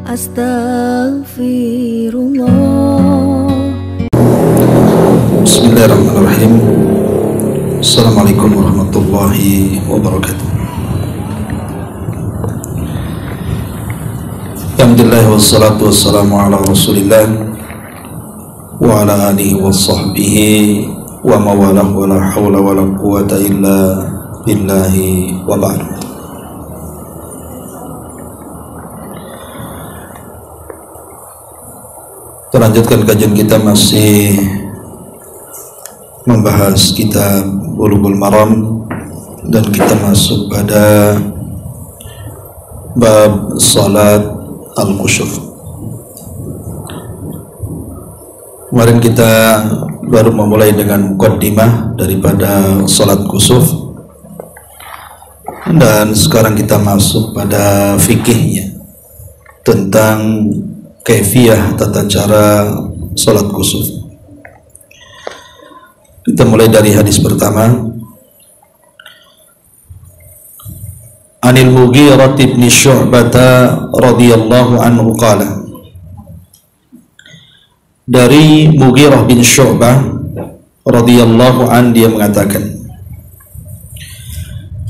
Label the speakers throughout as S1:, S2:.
S1: Astaghfirullah.
S2: Bismillahirrahmanirrahim. Assalamualaikum warahmatullahi wabarakatuh. Alhamdulillah wassalatu wassalamu ala rasulillah wa ala alihi wa sahbihi wa mawalah wa la hawla wa la quwata illa billahi wa ba'du. Lanjutkan kajian kita, masih membahas kitab Bulughul Maram dan kita masuk pada bab salat al-khusuf. Kemarin kita baru memulai dengan muqaddimah daripada salat khusuf, dan sekarang kita masuk pada fikihnya tentang kaifiyah, tata cara salat khusuf. Kita mulai dari hadis pertama. Anil Mughirah bin Syu'bah radhiyallahu anhu qala, dari Mughirah bin Syu'bah radhiyallahu an, dia mengatakan,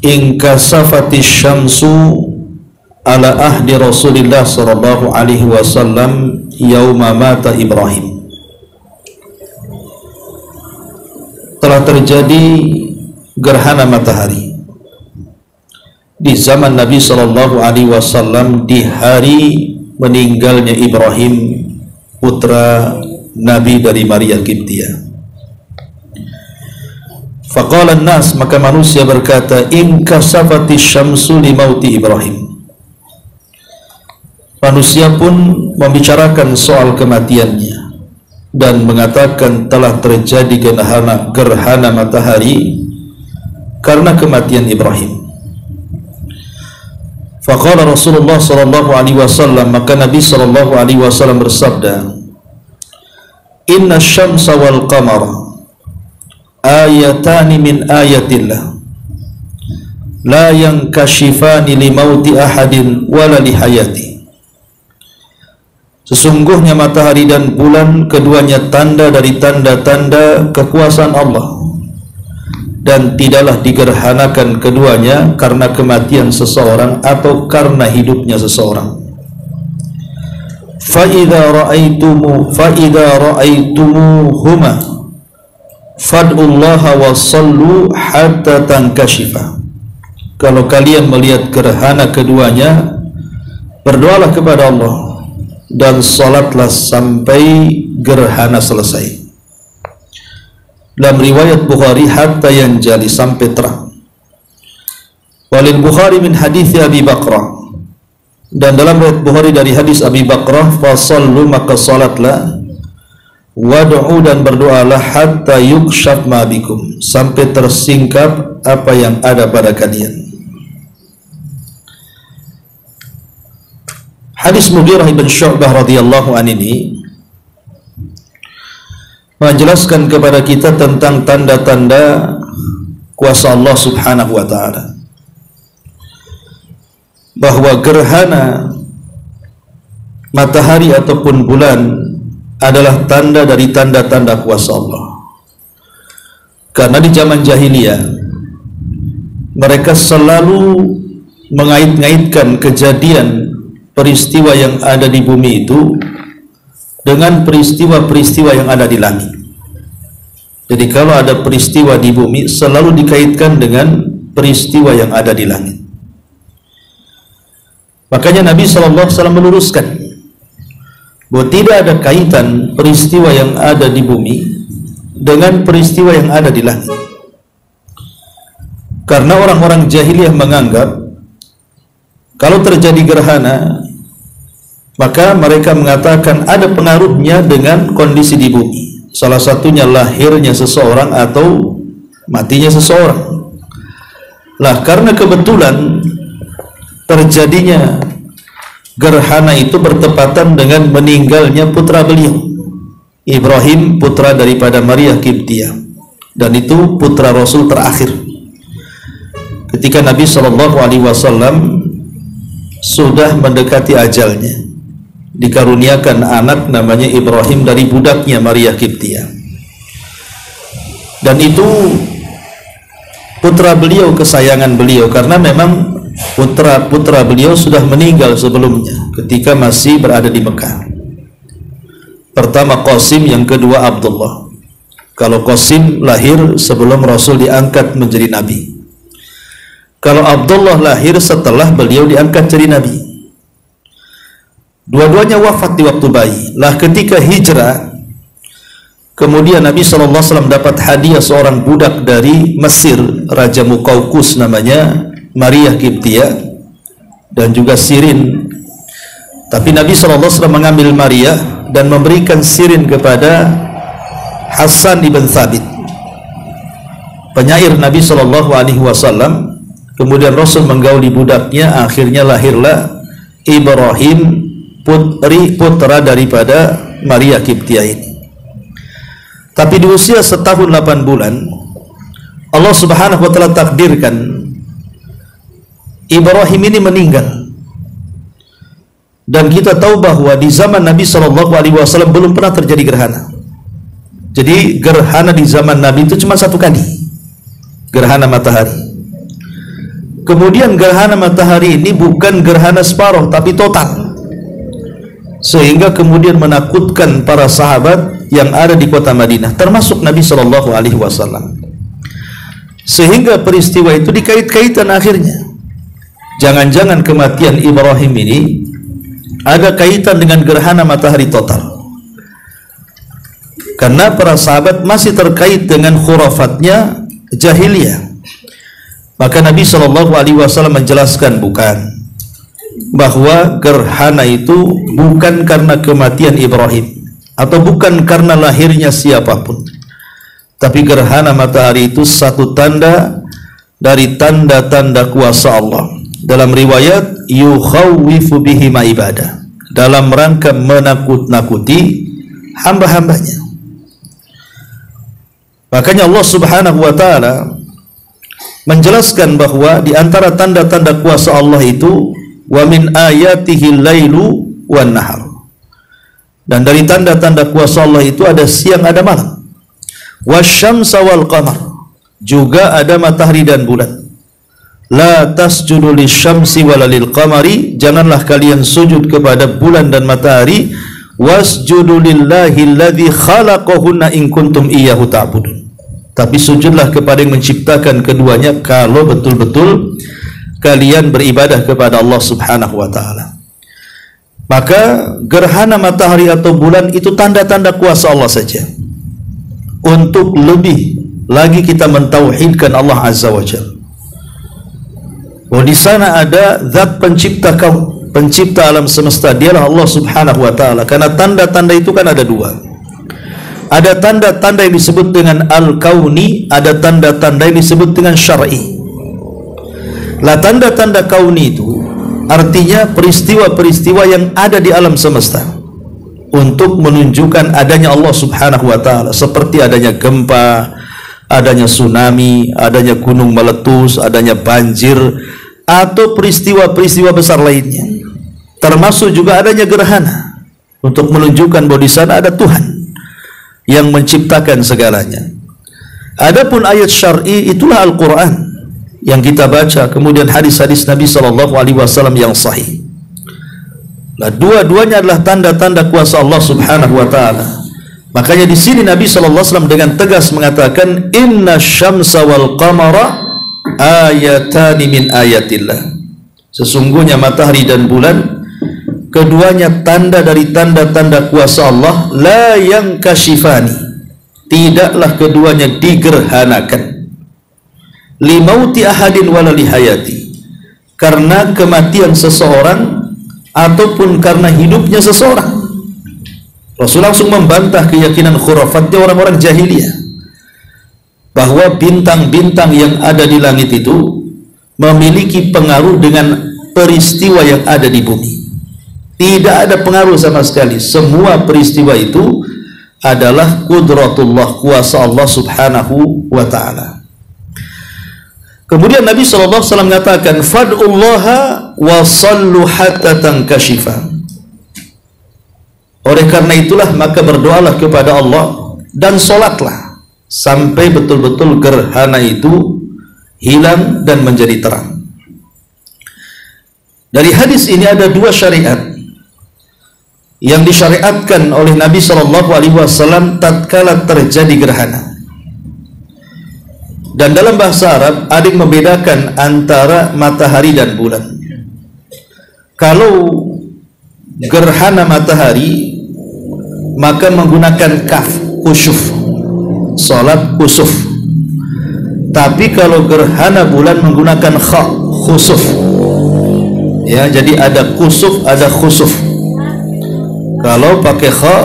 S2: in kasafatis syamsu ala ahdi Rasulillah sallallahu alaihi wasallam yauma mata Ibrahim. Telah terjadi gerhana matahari di zaman Nabi sallallahu alaihi wasallam di hari meninggalnya Ibrahim, putra Nabi dari Maria Kiptia. Faqala an-nas, maka manusia berkata, in kasafati syamsu li mauti Ibrahim. Manusia pun membicarakan soal kematiannya dan mengatakan telah terjadi gerhana matahari karena kematian Ibrahim. Faqala Rasulullah sallallahu alaihi wasallam, maka Nabi sallallahu alaihi wasallam bersabda, inna syamsa wal qamara ayatani min ayatillah la yankashifani li mauti ahadin wala li hayati. Sesungguhnya matahari dan bulan keduanya tanda dari tanda-tanda kekuasaan Allah, dan tidaklah digerhanakan keduanya karena kematian seseorang atau karena hidupnya seseorang. Fa idza ra'aitumuhuma fad'ullaha wa sallu hatta tankashifa. Kalau kalian melihat gerhana keduanya, berdoalah kepada Allah dan salatlah sampai gerhana selesai. Dalam riwayat Bukhari, hatta yanjali, sampai terang. Walil Bukhari min hadits Abi Bakrah, dan dalam riwayat Bukhari dari hadis Abi Bakrah, fasallu, maka salatlah, wad'u, dan berdoalah, hatta yukshaf ma bikum, sampai tersingkap apa yang ada pada kalian. Hadis Mughirah bin Syu'bah radhiyallahu an ini menjelaskan kepada kita tentang tanda-tanda kuasa Allah subhanahu wa ta'ala, bahwa gerhana matahari ataupun bulan adalah tanda dari tanda-tanda kuasa Allah. Karena di zaman jahiliyah mereka selalu mengait-ngaitkan kejadian peristiwa yang ada di bumi itu dengan peristiwa-peristiwa yang ada di langit. Jadi kalau ada peristiwa di bumi, selalu dikaitkan dengan peristiwa yang ada di langit. Makanya Nabi SAW meluruskan bahwa tidak ada kaitan peristiwa yang ada di bumi dengan peristiwa yang ada di langit. Karena orang-orang jahiliyah menganggap kalau terjadi gerhana, maka mereka mengatakan ada pengaruhnya dengan kondisi di bumi. Salah satunya lahirnya seseorang atau matinya seseorang. Lah, karena kebetulan terjadinya gerhana itu bertepatan dengan meninggalnya putra beliau, Ibrahim, putra daripada Maria Kiptia, dan itu putra Rasul terakhir. Ketika Nabi SAW sudah mendekati ajalnya, dikaruniakan anak namanya Ibrahim dari budaknya Maria Kiptia, dan itu putra beliau, kesayangan beliau, karena memang putra beliau sudah meninggal sebelumnya ketika masih berada di Mekah. Pertama Qasim, yang kedua Abdullah. Kalau Qasim lahir sebelum Rasul diangkat menjadi nabi, kalau Abdullah lahir setelah beliau diangkat jadi nabi. Dua-duanya wafat di waktu bayi. Lah ketika hijrah, kemudian Nabi SAW dapat hadiah seorang budak dari Mesir, Raja Muqawqus namanya, Maria Kiptia, dan juga Sirin. Tapi Nabi SAW mengambil Maria dan memberikan Sirin kepada Hasan ibn Thabit, penyair Nabi SAW. Kemudian Rasul menggauli budaknya, akhirnya lahirlah Ibrahim, putra daripada Maria Kiptia ini. Tapi di usia setahun 8 bulan Allah Subhanahu wa ta'ala takdirkan Ibrahim ini meninggal. Dan kita tahu bahwa di zaman Nabi SAW belum pernah terjadi gerhana. Jadi gerhana di zaman Nabi itu cuma satu kali, gerhana matahari. Kemudian gerhana matahari ini bukan gerhana separuh tapi total, sehingga kemudian menakutkan para sahabat yang ada di kota Madinah, termasuk Nabi SAW. Sehingga peristiwa itu dikait-kaitan akhirnya. Jangan-jangan kematian Ibrahim ini ada kaitan dengan gerhana matahari total, karena para sahabat masih terkait dengan khurafatnya jahiliyah. Maka Nabi SAW menjelaskan bukan, bahwa gerhana itu bukan karena kematian Ibrahim atau bukan karena lahirnya siapapun, tapi gerhana matahari itu satu tanda dari tanda-tanda kuasa Allah. Dalam riwayat yukhawwifu bihi ma ibadah, dalam rangka menakut-nakuti hamba-hambanya. Makanya Allah Subhanahu wa ta'ala menjelaskan bahwa di antara tanda-tanda kuasa Allah itu wa min ayatihi lailu wan nahar, dan dari tanda-tanda kuasa Allah itu ada siang ada malam. Wasyamsa wal qamar, juga ada matahari dan bulan. La tasjudu lisyamsi wala lil qamari, janganlah kalian sujud kepada bulan dan matahari. Wasjudu lillahi alladzi khalaqahunna in kuntum iyyahu ta'budun, tapi sujudlah kepada yang menciptakan keduanya kalau betul-betul kalian beribadah kepada Allah Subhanahu wa ta'ala. Maka gerhana matahari atau bulan itu tanda-tanda kuasa Allah saja. Untuk lebih lagi kita mentauhidkan Allah Azza wa Jalla, bahwa di sana ada zat pencipta kaum, pencipta alam semesta, dialah Allah Subhanahu wa ta'ala. Karena tanda-tanda itu kan ada dua. Ada tanda-tanda yang disebut dengan al-kauni, ada tanda-tanda yang disebut dengan syar'i. Lah tanda-tanda kauni itu artinya peristiwa-peristiwa yang ada di alam semesta untuk menunjukkan adanya Allah Subhanahu wa ta'ala, seperti adanya gempa, adanya tsunami, adanya gunung meletus, adanya banjir, atau peristiwa-peristiwa besar lainnya. Termasuk juga adanya gerhana untuk menunjukkan bahwa di sana ada Tuhan yang menciptakan segalanya. Adapun ayat syar'i itulah Al-Quran yang kita baca, kemudian hadis-hadis Nabi SAW yang sahih. Nah, dua-duanya adalah tanda-tanda kuasa Allah Subhanahu wa ta'ala. Makanya di sini Nabi SAW dengan tegas mengatakan inna syamsa wal qamara ayatani min ayatillah, sesungguhnya matahari dan bulan keduanya tanda dari tanda-tanda kuasa Allah. La yang kashifani, tidaklah keduanya digerhanakan. Limauti ahadin wala lihayati, karena kematian seseorang ataupun karena hidupnya seseorang. Rasul langsung membantah keyakinan khurafatnya orang-orang jahiliyah, bahwa bintang-bintang yang ada di langit itu memiliki pengaruh dengan peristiwa yang ada di bumi. Tidak ada pengaruh sama sekali. Semua peristiwa itu adalah qudratullah, kuasa Allah Subhanahu wa ta'ala. Kemudian Nabi SAW mengatakan fad'ullaha wa sallu hatta tankashifa, Oleh karena itulah maka berdoalah kepada Allah dan sholatlah sampai betul-betul gerhana itu hilang dan menjadi terang. Dari hadis ini ada dua syariat yang disyariatkan oleh Nabi SAW tatkala terjadi gerhana. Dan dalam bahasa Arab ada yang membedakan antara matahari dan bulan. Kalau gerhana matahari maka menggunakan kaf, kusuf, salat kusuf. Tapi kalau gerhana bulan menggunakan kha, khusuf. Ya, jadi ada kusuf, ada khusuf. Kalau pakai kha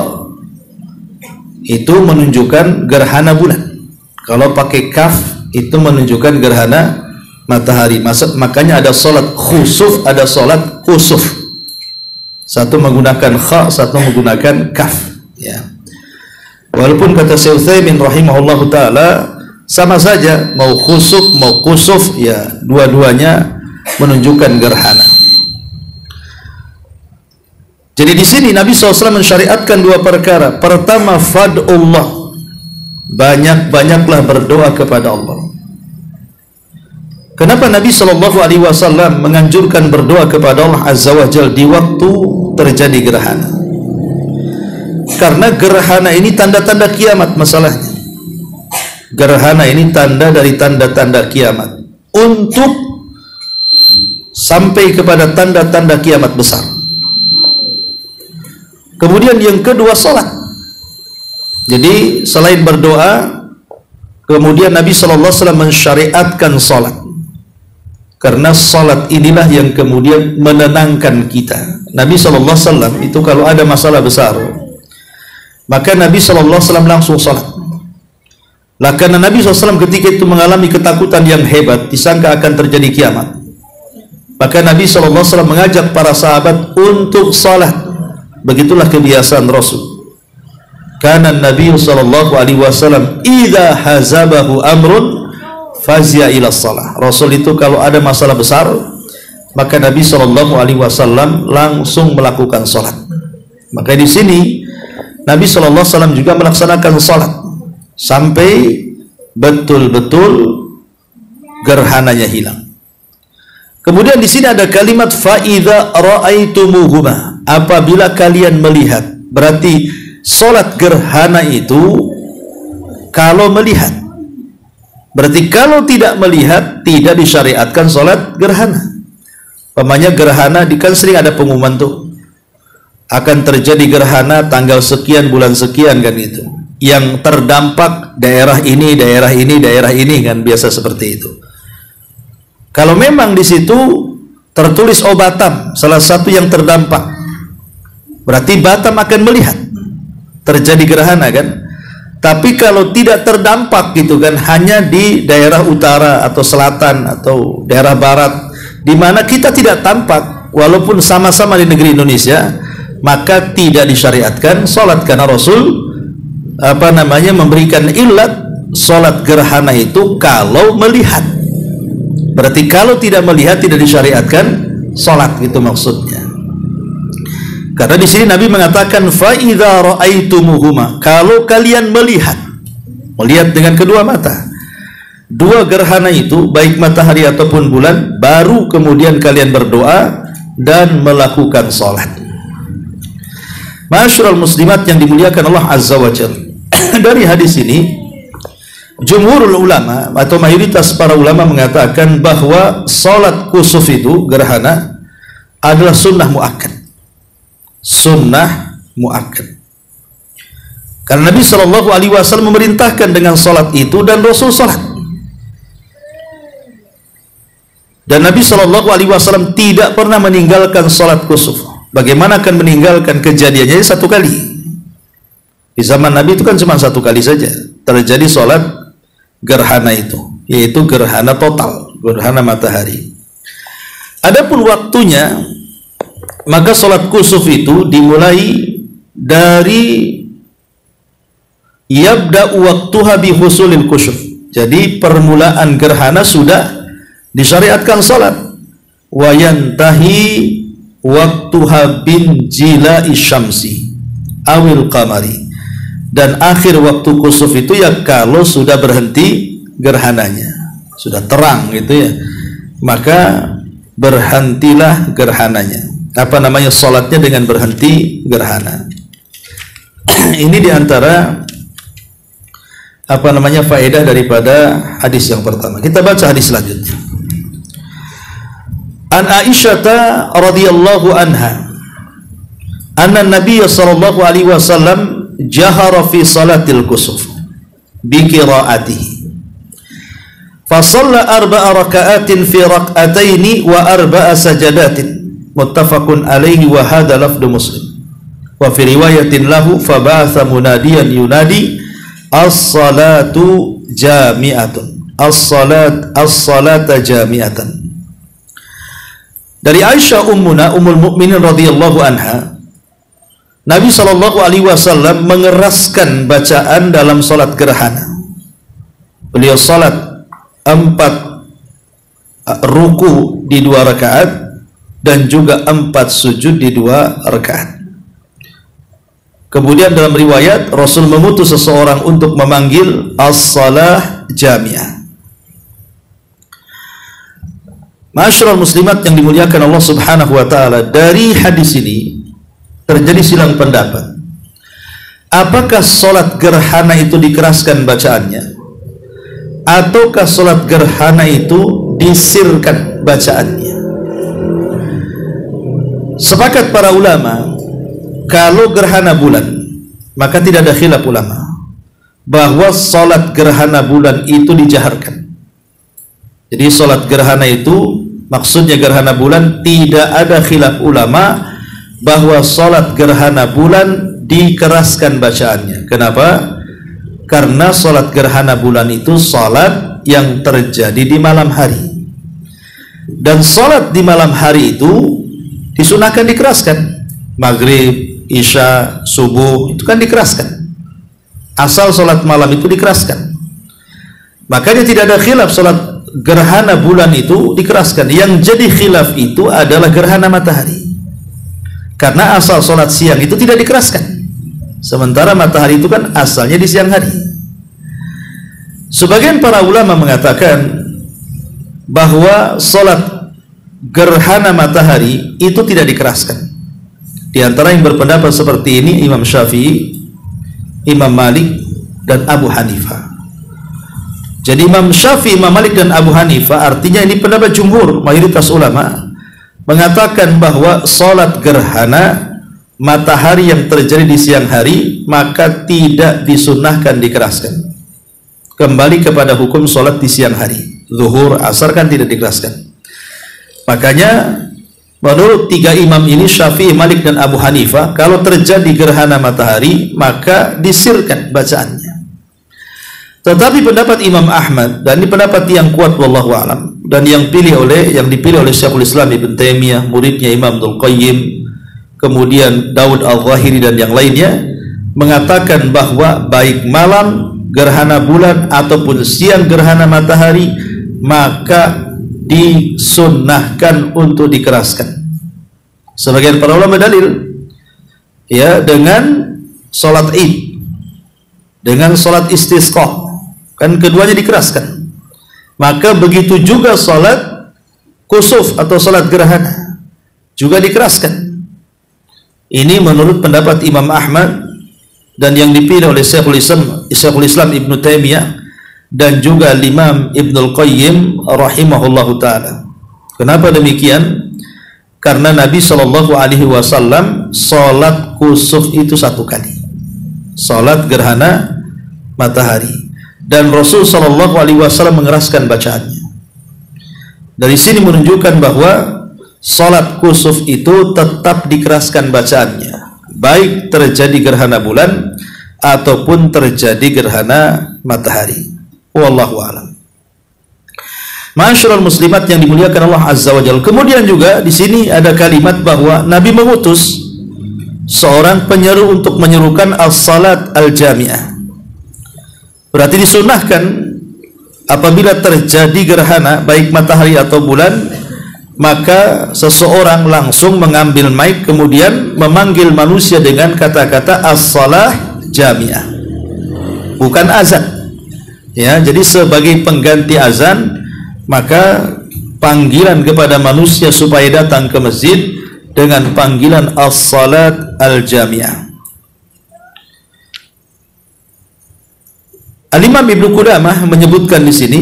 S2: itu menunjukkan gerhana bulan. Kalau pakai kaf itu menunjukkan gerhana matahari. Makanya ada salat khusuf, ada salat kusuf. Satu menggunakan kha, satu menggunakan kaf. Ya. Walaupun kata Syekh Utsaimin rahimahullahu taala sama saja, mau khusuf mau kusuf, ya dua-duanya menunjukkan gerhana. Jadi di sini Nabi SAW mensyariatkan dua perkara. Pertama, fad'ullah, banyak-banyaklah berdoa kepada Allah. Kenapa Nabi SAW menganjurkan berdoa kepada Allah Azza wa Jalla di waktu terjadi gerhana? Karena gerhana ini tanda-tanda kiamat masalahnya. Gerhana ini tanda dari tanda-tanda kiamat. Untuk sampai kepada tanda-tanda kiamat besar. Kemudian yang kedua, salat. Jadi selain berdoa, kemudian Nabi SAW mensyariatkan salat. Karena salat inilah yang kemudian menenangkan kita. Nabi SAW itu kalau ada masalah besar, maka Nabi SAW langsung salat. Lah karena Nabi SAW ketika itu mengalami ketakutan yang hebat, disangka akan terjadi kiamat, maka Nabi SAW mengajak para sahabat untuk salat. Begitulah kebiasaan Rasul. Karena Nabi SAW idza hazabahu amrun fazia ila shalah. Rasul itu kalau ada masalah besar, maka Nabi SAW langsung melakukan salat. Maka di sini Nabi SAW juga melaksanakan salat sampai betul-betul gerhananya hilang. Kemudian di sini ada kalimat fa idza ra'aitumuhuma, apabila kalian melihat. Berarti salat gerhana itu kalau melihat. Berarti kalau tidak melihat tidak disyariatkan salat gerhana. Pamannya gerhana kan sering ada pengumuman tuh, akan terjadi gerhana tanggal sekian bulan sekian kan itu. Yang terdampak daerah ini, daerah ini, daerah ini kan biasa seperti itu. Kalau memang di situ tertulis Batam, salah satu yang terdampak, berarti Batam akan melihat terjadi gerhana kan. Tapi kalau tidak terdampak gitu kan, hanya di daerah utara atau selatan atau daerah barat, di mana kita tidak tampak, walaupun sama-sama di negeri Indonesia, maka tidak disyariatkan salat. Karena Rasul memberikan ilat salat gerhana itu kalau melihat. Berarti kalau tidak melihat tidak disyariatkan salat, gitu maksudnya. Karena di sini Nabi mengatakan fa idza ra'aitumuhuma, kalau kalian melihat dengan kedua mata dua gerhana itu, baik matahari ataupun bulan, baru kemudian kalian berdoa dan melakukan salat. Ma'asyiral muslimat yang dimuliakan Allah Azza wa Jalla. Dari hadis ini jumhurul ulama atau mayoritas para ulama mengatakan bahwa salat kusuf itu gerhana adalah sunnah muakkad. Sunnah muakkad. Karena Nabi SAW memerintahkan dengan salat itu dan Rasul salat. Dan Nabi SAW tidak pernah meninggalkan salat kusuf. Bagaimana akan meninggalkan? Kejadiannya satu kali. Di zaman Nabi itu kan cuma satu kali saja terjadi salat gerhana itu, yaitu gerhana total, gerhana matahari. Adapun waktunya, maka salat kusuf itu dimulai dari yabda waktuha bi husulil kusuf. Jadi permulaan gerhana sudah disyariatkan salat. Wa yantahi waktuha bin jila'i syamsi. awil qamari. Dan akhir waktu kusuf itu ya kalau sudah berhenti gerhananya, sudah terang gitu ya, maka berhentilah gerhananya. Apa namanya, salatnya dengan berhenti gerhana. Ini diantara apa namanya faedah daripada hadis yang pertama. Kita baca hadis selanjutnya. An Aisyah radhiyallahu anha anna Nabiy sallallahu alaihi wasallam jahara fi salatil kusuf bi qiraatihi fa shalla arba'a raka'atin fi rak'ataini wa arba'a sajadatin muttafaqun alaihi wa hadha lafdhu Muslim wa fi riwayatin lahu fa ba'atha munadiyan yunadi as-salatu jami'atun as-salata jami'atan. Dari Aisyah ummul mukminin radhiyallahu anha, Nabi SAW mengeraskan bacaan dalam salat gerhana. Beliau salat 4 ruku di 2 rakaat dan juga 4 sujud di 2 rakaat. Kemudian dalam riwayat Rasul mengutus seseorang untuk memanggil as-salah jami'ah. Ma'asyiral muslimat yang dimuliakan Allah Subhanahu wa taala, dari hadis ini terjadi silang pendapat. Apakah salat gerhana itu dikeraskan bacaannya, ataukah salat gerhana itu disirkan bacaannya? Sepakat para ulama, kalau gerhana bulan maka tidak ada khilaf ulama bahwa salat gerhana bulan itu dijaharkan. Jadi salat gerhana itu maksudnya gerhana bulan, tidak ada khilaf ulama bahwa salat gerhana bulan dikeraskan bacaannya. Kenapa? Karena salat gerhana bulan itu salat yang terjadi di malam hari, dan salat di malam hari itu disunahkan dikeraskan. Maghrib, isya, subuh itu kan dikeraskan. Asal salat malam itu dikeraskan. Makanya tidak ada khilaf salat gerhana bulan itu dikeraskan. Yang jadi khilaf itu adalah gerhana matahari, karena asal sholat siang itu tidak dikeraskan, sementara matahari itu kan asalnya di siang hari. Sebagian para ulama mengatakan bahwa sholat gerhana matahari itu tidak dikeraskan. Di antara yang berpendapat seperti ini Imam Syafi'i, Imam Malik, dan Abu Hanifah. Jadi Imam Syafi'i, Imam Malik, dan Abu Hanifah, artinya ini pendapat jumhur, mayoritas ulama mengatakan bahwa salat gerhana matahari yang terjadi di siang hari maka tidak disunahkan dikeraskan. Kembali kepada hukum salat di siang hari, zuhur, asar kan tidak dikeraskan. Makanya menurut 3 imam ini, Syafi'i, Malik, dan Abu Hanifah, kalau terjadi gerhana matahari maka disirkan bacaannya. Tetapi pendapat Imam Ahmad, dan ini pendapat yang kuat wallahu alam, dan yang dipilih oleh Syekhul Islam Ibn Taimiyah, muridnya Imam Ibnul Qayyim, kemudian Daud Al-Zahiri dan yang lainnya, mengatakan bahwa baik malam gerhana bulan ataupun siang gerhana matahari maka disunnahkan untuk dikeraskan. Sebagian para ulama dalil ya dengan salat Id, dengan salat istisqa, kan keduanya dikeraskan. Maka begitu juga salat kusuf atau salat gerhana juga dikeraskan. Ini menurut pendapat Imam Ahmad dan yang dipilih oleh Syekhul Islam Ibn Taimiyah dan juga Imam Ibnul Qayyim rahimahullahu taala. Kenapa demikian? Karena Nabi SAW salat kusuf itu 1 kali, salat gerhana matahari, dan Rasul SAW mengeraskan bacaannya. Dari sini menunjukkan bahwa salat kusuf itu tetap dikeraskan bacaannya, baik terjadi gerhana bulan ataupun terjadi gerhana matahari. Wallahu a'lam. Ma'asyiral muslimat yang dimuliakan Allah Azza wa Jalla. Kemudian juga di sini ada kalimat bahwa Nabi mengutus seorang penyeru untuk menyerukan as-salat al-jami'ah. Berarti disunahkan apabila terjadi gerhana baik matahari atau bulan maka seseorang langsung mengambil mic kemudian memanggil manusia dengan kata-kata as-salah jami'ah, bukan azan. Ya, jadi sebagai pengganti azan, maka panggilan kepada manusia supaya datang ke masjid dengan panggilan as-salat al-jami'ah. Al-Imam Ibnu Qudamah menyebutkan di sini,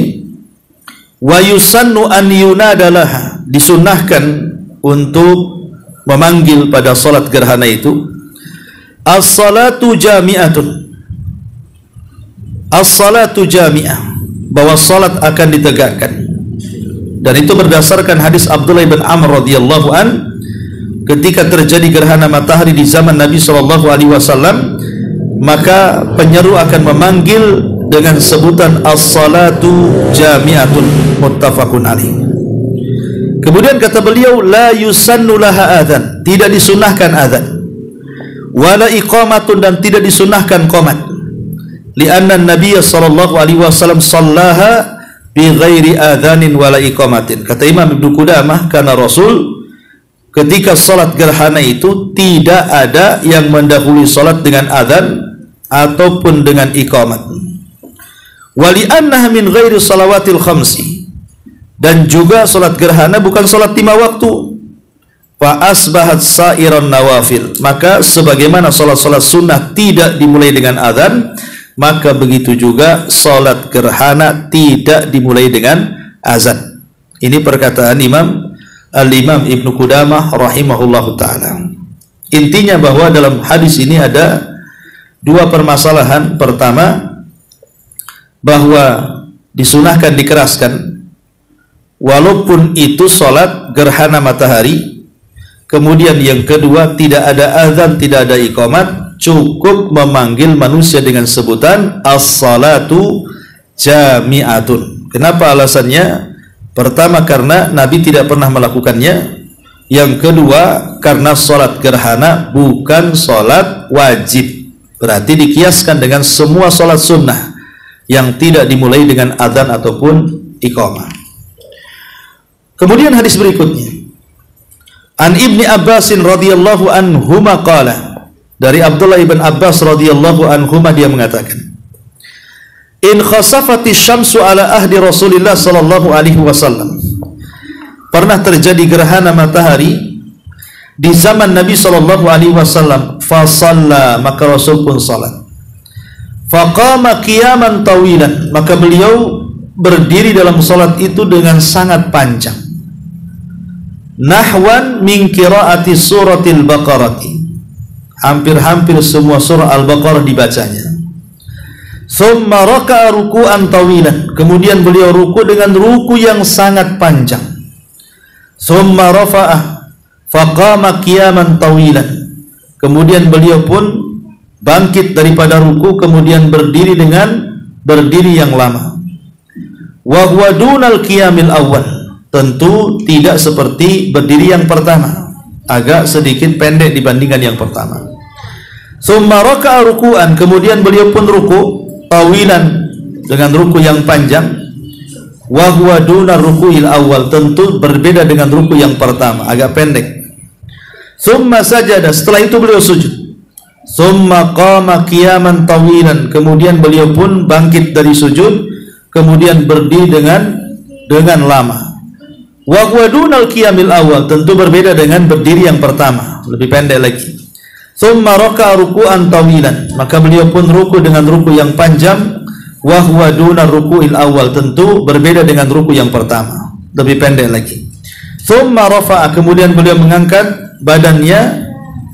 S2: wa yusannu an yunadalah, disunnahkan untuk memanggil pada salat gerhana itu as-salatu jami'atun, as-salatu jami'ah, bahwa salat akan ditegakkan. Dan itu berdasarkan hadis Abdullah bin Amr radhiyallahu an, ketika terjadi gerhana matahari di zaman Nabi SAW, maka penyeru akan memanggil dengan sebutan as-salatu jami'atun, muttafaqun alaih. Kemudian kata beliau, la yusannu laha adzan, tidak disunahkan adzan, wala iqamatun, dan tidak disunahkan qomat, lianna Nabi sallallahu alaihi wasallam sallaha bi ghairi adzanin wala iqamatin. Kata Imam Ibnu Qudamah, karena Rasul ketika salat gerhana itu tidak ada yang mendahului salat dengan adzan ataupun dengan iqamat. Wali annaha min ghairi salawatil khamsi, dan juga salat gerhana bukan salat 5 waktu. Fa asbahat sa'iran nawafil, maka sebagaimana salat-salat sunnah tidak dimulai dengan azan, maka begitu juga salat gerhana tidak dimulai dengan azan. Ini perkataan Al-Imam Ibnu Qudamah rahimahullahu taala. Intinya bahwa dalam hadis ini ada dua permasalahan. Pertama, bahwa disunahkan dikeraskan walaupun itu salat gerhana matahari. Kemudian yang kedua, tidak ada azan, tidak ada iqamat, cukup memanggil manusia dengan sebutan as-salatu jami'atun. Kenapa alasannya? Pertama, karena Nabi tidak pernah melakukannya. Yang kedua, karena salat gerhana bukan salat wajib, berarti dikiaskan dengan semua salat sunnah yang tidak dimulai dengan adzan ataupun iqamah. Kemudian hadis berikutnya, An Ibni Abbasin radhiyallahu anhuma qala, dari Abdullah ibn Abbas radhiyallahu anhuma dia mengatakan, in khasafati syamsu ala ahdi Rasulillah sallallahu alaihi wasallam, pernah terjadi gerhana matahari di zaman Nabi sallallahu alaihi wasallam, fa shalla, maka Rasul pun salat. Faqama qiyaman tawilan, maka beliau berdiri dalam salat itu dengan sangat panjang. Nahwan min qiraati suratil Baqarati, hampir-hampir semua surah Al-Baqarah dibacanya. Thumma raka'a ruku'an tawilan, kemudian beliau ruku dengan ruku yang sangat panjang. Thumma rafa'ah faqama qiyaman tawilan, kemudian beliau pun bangkit daripada ruku, kemudian berdiri dengan berdiri yang lama. Wa huwa dunal qiyamil awal, tentu tidak seperti berdiri yang pertama, agak sedikit pendek dibandingkan yang pertama. Tsumma raka'a ruku'an, kemudian beliau pun ruku tawilan, dengan ruku yang panjang. Wa huwa dunar ruku'il awal, tentu berbeda dengan ruku yang pertama, agak pendek. Tsumma sajada, setelah itu beliau sujud. Tsumma qama qiyaman tawilan, kemudian beliau pun bangkit dari sujud, kemudian berdiri dengan lama. Wa huwa dunal qiyamil awal, tentu berbeda dengan berdiri yang pertama, lebih pendek lagi. Tsumma raka'a ruku'an tawilan, maka beliau pun ruku dengan ruku yang panjang. Wa huwa dunar ruku'il awal, tentu berbeda dengan ruku yang pertama, lebih pendek lagi. Tsumma rafa'a, kemudian beliau mengangkat badannya.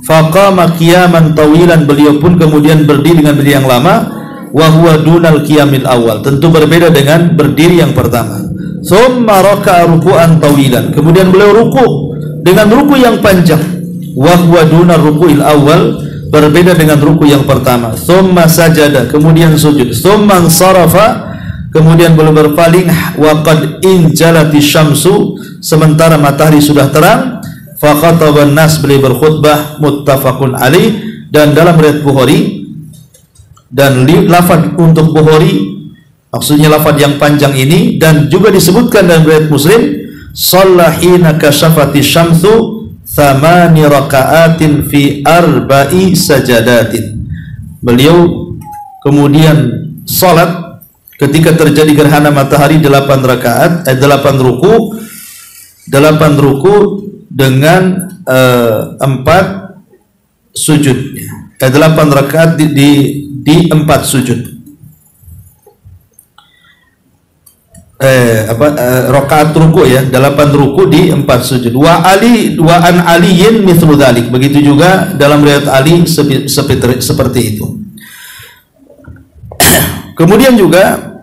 S2: Faqama qiyaman tawilan, beliau pun kemudian berdiri dengan berdiri yang lama. Wa huwa dunal qiyamil awal, tentu berbeda dengan berdiri yang pertama. Tsumma raka'a ruku'an tawilan, kemudian beliau ruku dengan ruku yang panjang. Wa huwa dunar ruku'il awal, berbeda dengan ruku yang pertama. Tsumma sajada, kemudian sujud. Tsumma sarafa, kemudian beliau berpaling. Wa qad injalati syamsu, sementara matahari sudah terang. Fa khataban nas, beliau berkhutbah, muttafaqun alaih. Dan dalam riwayat Bukhari dan lafaz untuk Bukhari, maksudnya lafaz yang panjang ini, dan juga disebutkan dalam riwayat Muslim, shalla hina kasyafati syamsu thamani raka'atin fi arba'i sajadatin. Beliau kemudian salat ketika terjadi gerhana matahari 8 rakaat, 8 ruku dengan 4 sujudnya. 8 rakaat di 4 sujud. Rakaat ruku ya, 8 ruku di 4 sujud. Wa an aliyin mithlu dzalik. Begitu juga dalam riwayat Ali seperti itu. Kemudian juga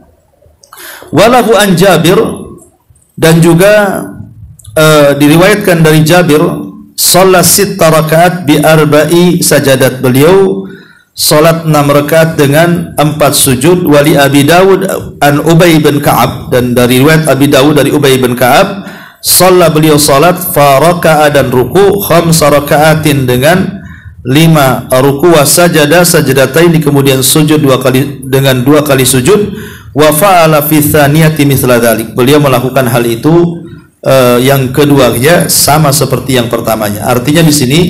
S2: walahu an Jabir, dan juga diriwayatkan dari Jabir, shalat 6 rakaat bi arba'i sajadat. Beliau salat 6 rakaat dengan 4 sujud. Wali Abi Dawud an Ubay bin Ka'ab, dan dari riwayat Abi Dawud dari Ubay bin Ka'ab, salat beliau salat fa raka'a dan ruku 5 rakaatin dengan 5 ruku wa sajada sajadatain, kemudian sujud 2 kali dengan 2 kali sujud. Wa fa'ala fi tsaniyati mithla dzalik. Beliau melakukan hal itu yang keduanya sama seperti yang pertamanya. Artinya di sini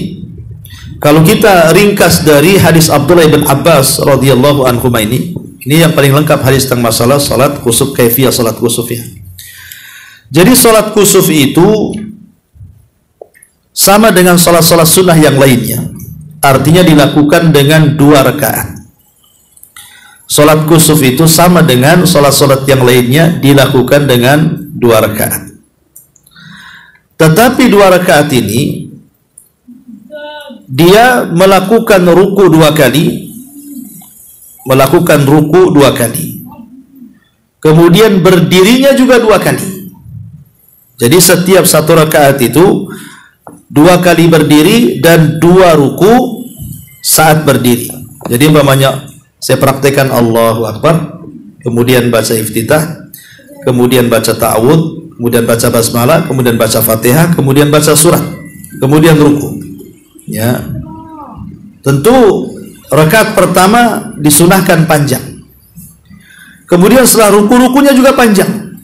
S2: kalau kita ringkas dari hadis Abdullah bin Abbas radhiyallahu anhu ini yang paling lengkap hadis tentang masalah salat kusuf, kaifiyah salat kusuf ya. Jadi salat kusuf itu sama dengan salat-salat sunnah yang lainnya. Artinya dilakukan dengan 2 rakaat. Salat kusuf itu sama dengan salat-salat yang lainnya, dilakukan dengan 2 rakaat. Tetapi 2 rakaat ini dia melakukan ruku 2 kali, kemudian berdirinya juga 2 kali. Jadi setiap 1 rakaat itu 2 kali berdiri dan 2 ruku saat berdiri. Jadi umpamanya saya praktekkan Allahu Akbar, kemudian baca iftitah, kemudian baca ta'awudz, kemudian baca basmalah, kemudian baca Fatihah, kemudian baca surat, kemudian ruku. Ya. Tentu rakaat pertama disunahkan panjang. Kemudian setelah ruku-rukunya juga panjang.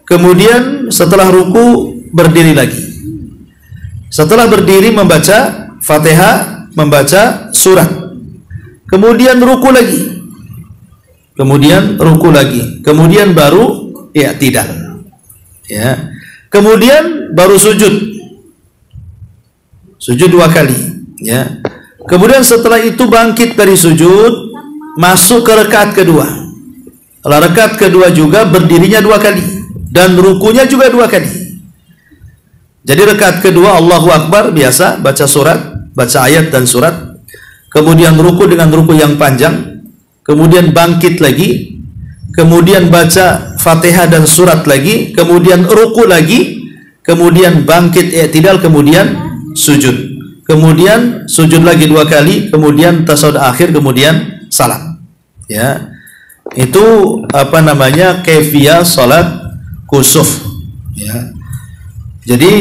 S2: Kemudian setelah ruku berdiri lagi. Setelah berdiri membaca Fatihah, membaca surat. Kemudian ruku lagi. Kemudian baru i'tidal. Ya. Kemudian baru sujud. Sujud 2 kali, ya. Kemudian setelah itu bangkit dari sujud, masuk ke rakaat kedua. Rakaat kedua juga berdirinya 2 kali dan rukunya juga 2 kali. Jadi rakaat kedua Allahu Akbar biasa, baca surat, baca ayat dan surat, kemudian ruku dengan ruku yang panjang, kemudian bangkit lagi, kemudian baca Fatihah dan surat lagi, kemudian ruku lagi, kemudian bangkit i'tidal, kemudian sujud, kemudian sujud lagi 2 kali, kemudian tasyahud akhir, kemudian salam. Ya, itu kaifiyah salat kusuf. Ya. Jadi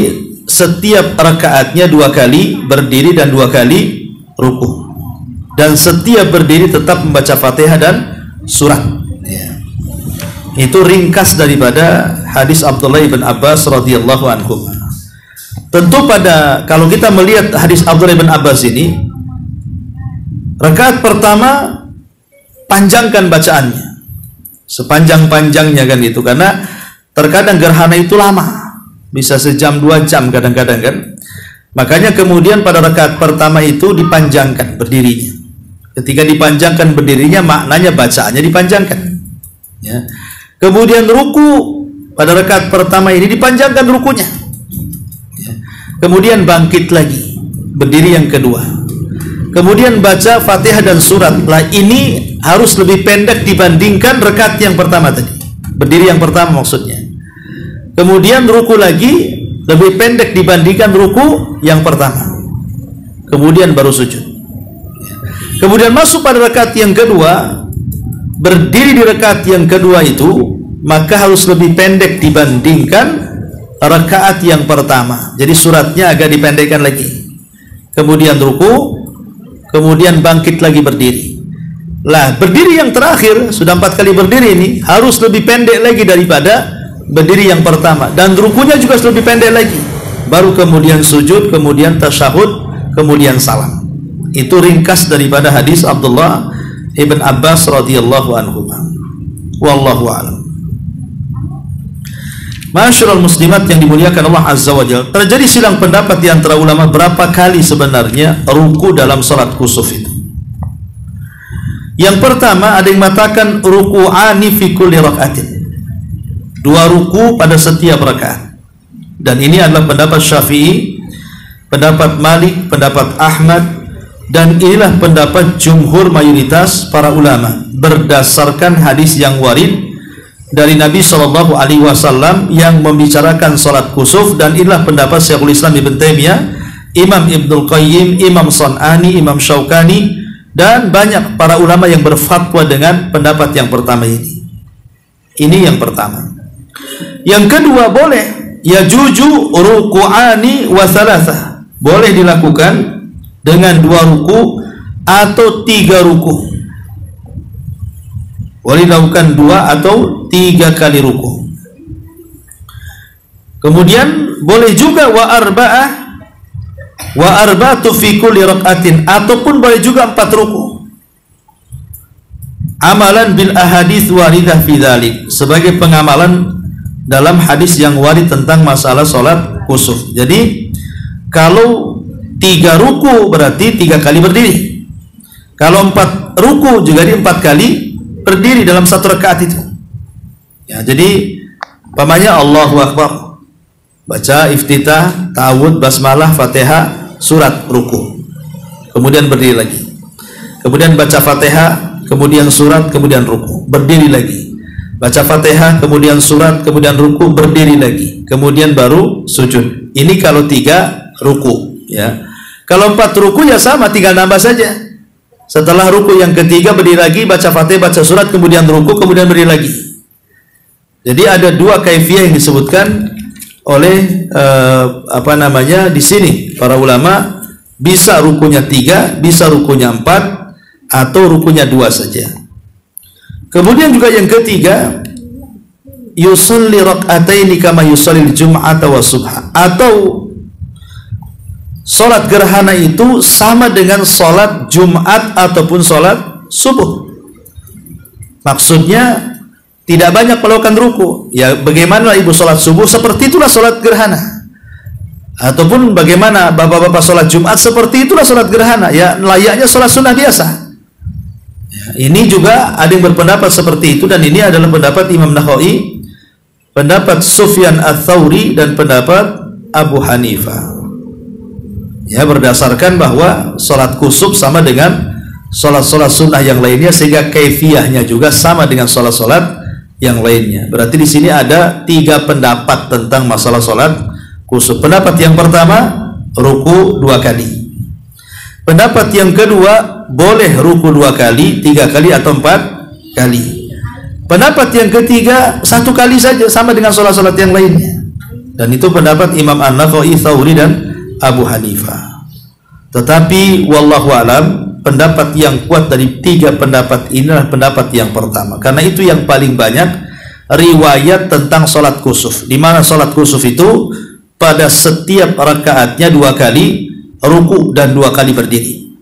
S2: setiap rakaatnya 2 kali berdiri dan 2 kali ruku, dan setiap berdiri tetap membaca Fatihah dan surat. Ya. Itu ringkas daripada hadis Abdullah bin Abbas radhiyallahu anhu. Tentu kalau kita melihat hadis Abdullah bin Abbas ini, rakaat pertama panjangkan bacaannya sepanjang-panjangnya kan itu, karena terkadang gerhana itu lama, bisa sejam 2 jam kadang-kadang kan. Makanya kemudian pada rakaat pertama itu dipanjangkan berdirinya. Ketika dipanjangkan berdirinya, maknanya bacaannya dipanjangkan. Ya. Kemudian ruku pada rakaat pertama ini dipanjangkan rukunya. Ya. Kemudian bangkit lagi, berdiri yang kedua. Kemudian baca Fatihah dan surat. Lah ini harus lebih pendek dibandingkan rakaat yang pertama tadi. Berdiri yang pertama maksudnya. Kemudian ruku lagi lebih pendek dibandingkan ruku yang pertama. Kemudian baru sujud. Kemudian masuk pada rakaat yang kedua, berdiri di rakaat yang kedua itu maka harus lebih pendek dibandingkan rakaat yang pertama. Jadi suratnya agak dipendekkan lagi. Kemudian ruku, kemudian bangkit lagi berdiri. Lah berdiri yang terakhir, sudah 4 kali berdiri ini, harus lebih pendek lagi daripada berdiri yang pertama, dan rukunya juga lebih pendek lagi, baru kemudian sujud, kemudian tasyahud, kemudian salam. Itu ringkas daripada hadis Abdullah ibn Abbas radhiyallahu anhu. Wallahu a'lam. Masyarul muslimat yang dimuliakan Allah azza wa jalla, terjadi silang pendapat di antara ulama berapa kali sebenarnya ruku dalam salat kusuf itu. Yang pertama, ada yang mengatakan ruku'ani fi kulli raka'atin, 2 ruku pada setiap rakaat. Dan ini adalah pendapat Syafi'i, pendapat Malik, pendapat Ahmad, dan inilah pendapat jumhur mayoritas para ulama berdasarkan hadis yang warid dari Nabi Shallallahu Alaihi Wasallam yang membicarakan salat kusuf. Dan inilah pendapat Syekhul Islam Ibn Taimiyah, Imam Ibnul Qayyim, Imam San'ani, Imam Syaukani, dan banyak para ulama yang berfatwa dengan pendapat yang pertama ini. Ini yang pertama. Yang kedua, boleh yajuju ruku'ani wa thalatha, boleh dilakukan dengan 2 ruku atau 3 ruku. Boleh dilakukan 2 atau 3 kali ruku. Kemudian boleh juga wa arba'atu fi kulli rak'atin, ataupun boleh juga 4 ruku. Amalan bil ahadits waridah fi dzalik, sebagai pengamalan dalam hadis yang warid tentang masalah salat kusuf. Jadi kalau 3 ruku berarti 3 kali berdiri. Kalau 4 ruku juga di 4 kali berdiri dalam 1 rakaat itu. Ya, jadi umpamanya Allahu Akbar, baca iftitah, ta'awudz, basmalah, Fatihah, surat, ruku. Kemudian berdiri lagi. Kemudian baca Fatihah, kemudian surat, kemudian ruku. Berdiri lagi. Baca Fatihah, kemudian surat, kemudian ruku, berdiri lagi. Kemudian baru sujud. Ini kalau 3 ruku, ya. Kalau 4 ruku ya sama, tinggal nambah saja. Setelah ruku yang ketiga berdiri lagi, baca Fatihah, baca surat, kemudian ruku, kemudian berdiri lagi. Jadi ada 2 kaifiyah yang disebutkan oleh di sini para ulama, bisa rukunya 3, bisa rukunya 4, atau rukunya 2 saja. Kemudian juga yang ketiga, yusalli rak'ataini kama yusalli al-jum'ata wa subha, atau salat gerhana itu sama dengan salat Jumat ataupun salat subuh. Maksudnya tidak banyak melakukan ruku. Ya bagaimana ibu salat subuh, seperti itulah salat gerhana. Ataupun bagaimana bapak-bapak salat Jumat, seperti itulah salat gerhana. Ya layaknya salat sunnah biasa. Ya, ini juga ada yang berpendapat seperti itu, dan ini adalah pendapat Imam Nawawi, pendapat Sufyan Ats-Tsauri, dan pendapat Abu Hanifah. Ya, berdasarkan bahwa salat kusuf sama dengan salat-salat sunnah yang lainnya, sehingga kaifiyahnya juga sama dengan salat-salat yang lainnya. Berarti di sini ada 3 pendapat tentang masalah salat kusuf. Pendapat yang pertama, ruku 2 kali. Pendapat yang kedua, boleh ruku 2 kali, 3 kali atau 4 kali. Pendapat yang ketiga, 1 kali saja, sama dengan salat-salat yang lainnya. Dan itu pendapat Imam An-Nawawi, Tsauri, dan Abu Hanifah. Tetapi wallahu alam, pendapat yang kuat dari 3 pendapat ini adalah pendapat yang pertama, karena itu yang paling banyak riwayat tentang salat kusuf, di mana salat kusuf itu pada setiap rakaatnya 2 kali ruku dan 2 kali berdiri.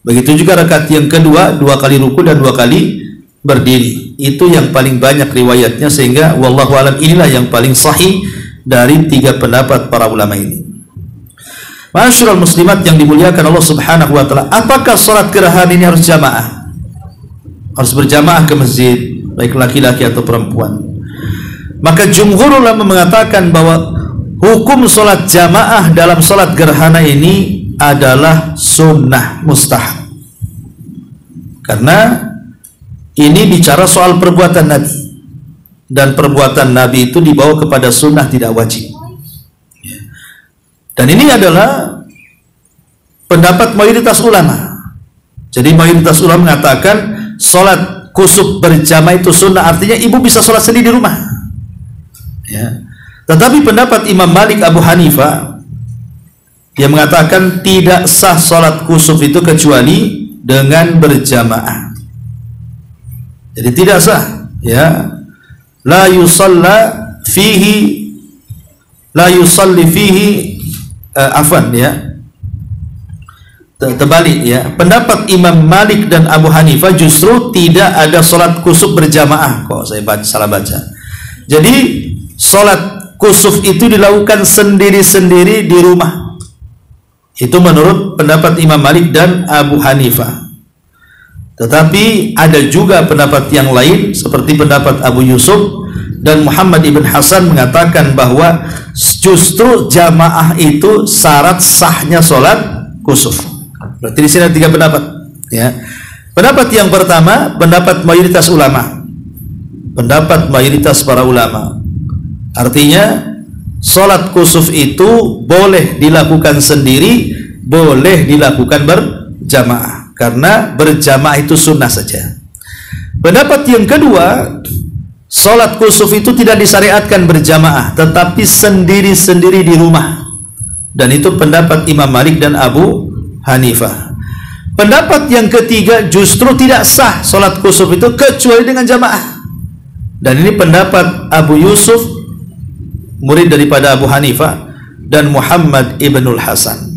S2: Begitu juga rakaat yang kedua, 2 kali ruku dan 2 kali berdiri. Itu yang paling banyak riwayatnya, sehingga wallahu alam inilah yang paling sahih dari 3 pendapat para ulama ini. Masyarul muslimat yang dimuliakan Allah Subhanahu wa taala, apakah salat gerhana ini harus jamaah? Harus berjamaah ke masjid, baik laki-laki atau perempuan? Maka jumhur ulama mengatakan bahwa hukum salat jamaah dalam salat gerhana ini adalah sunnah mustahab. Karena ini bicara soal perbuatan Nabi, dan perbuatan Nabi itu dibawa kepada sunnah, tidak wajib. Dan ini adalah pendapat mayoritas ulama. Jadi mayoritas ulama mengatakan sholat kusuf berjamaah itu sunnah, artinya ibu bisa sholat sendiri di rumah. Ya. Tetapi pendapat Imam Malik, Abu Hanifah, yang mengatakan tidak sah sholat kusuf itu kecuali dengan berjamaah. Jadi tidak sah. Ya, la yusalla fihi la yusalli fihi afwan ya. Terbalik ya. Pendapat Imam Malik dan Abu Hanifah justru tidak ada salat kusuf berjamaah. Kok saya salah baca. Jadi salat kusuf itu dilakukan sendiri-sendiri di rumah. Itu menurut pendapat Imam Malik dan Abu Hanifah. Tetapi ada juga pendapat yang lain seperti pendapat Abu Yusuf dan Muhammad ibn Hasan mengatakan bahwa justru jamaah itu syarat sahnya salat kusuf. Berarti di sini ada 3 pendapat ya. Pendapat yang pertama, pendapat mayoritas ulama. Pendapat mayoritas para ulama. Artinya salat kusuf itu boleh dilakukan sendiri, boleh dilakukan berjamaah, karena berjamaah itu sunnah saja. Pendapat yang kedua, salat kusuf itu tidak disyariatkan berjamaah, tetapi sendiri-sendiri di rumah. Dan itu pendapat Imam Malik dan Abu Hanifah. Pendapat yang ketiga, justru tidak sah salat kusuf itu kecuali dengan jamaah. Dan ini pendapat Abu Yusuf, murid daripada Abu Hanifah, dan Muhammad ibnul Hasan.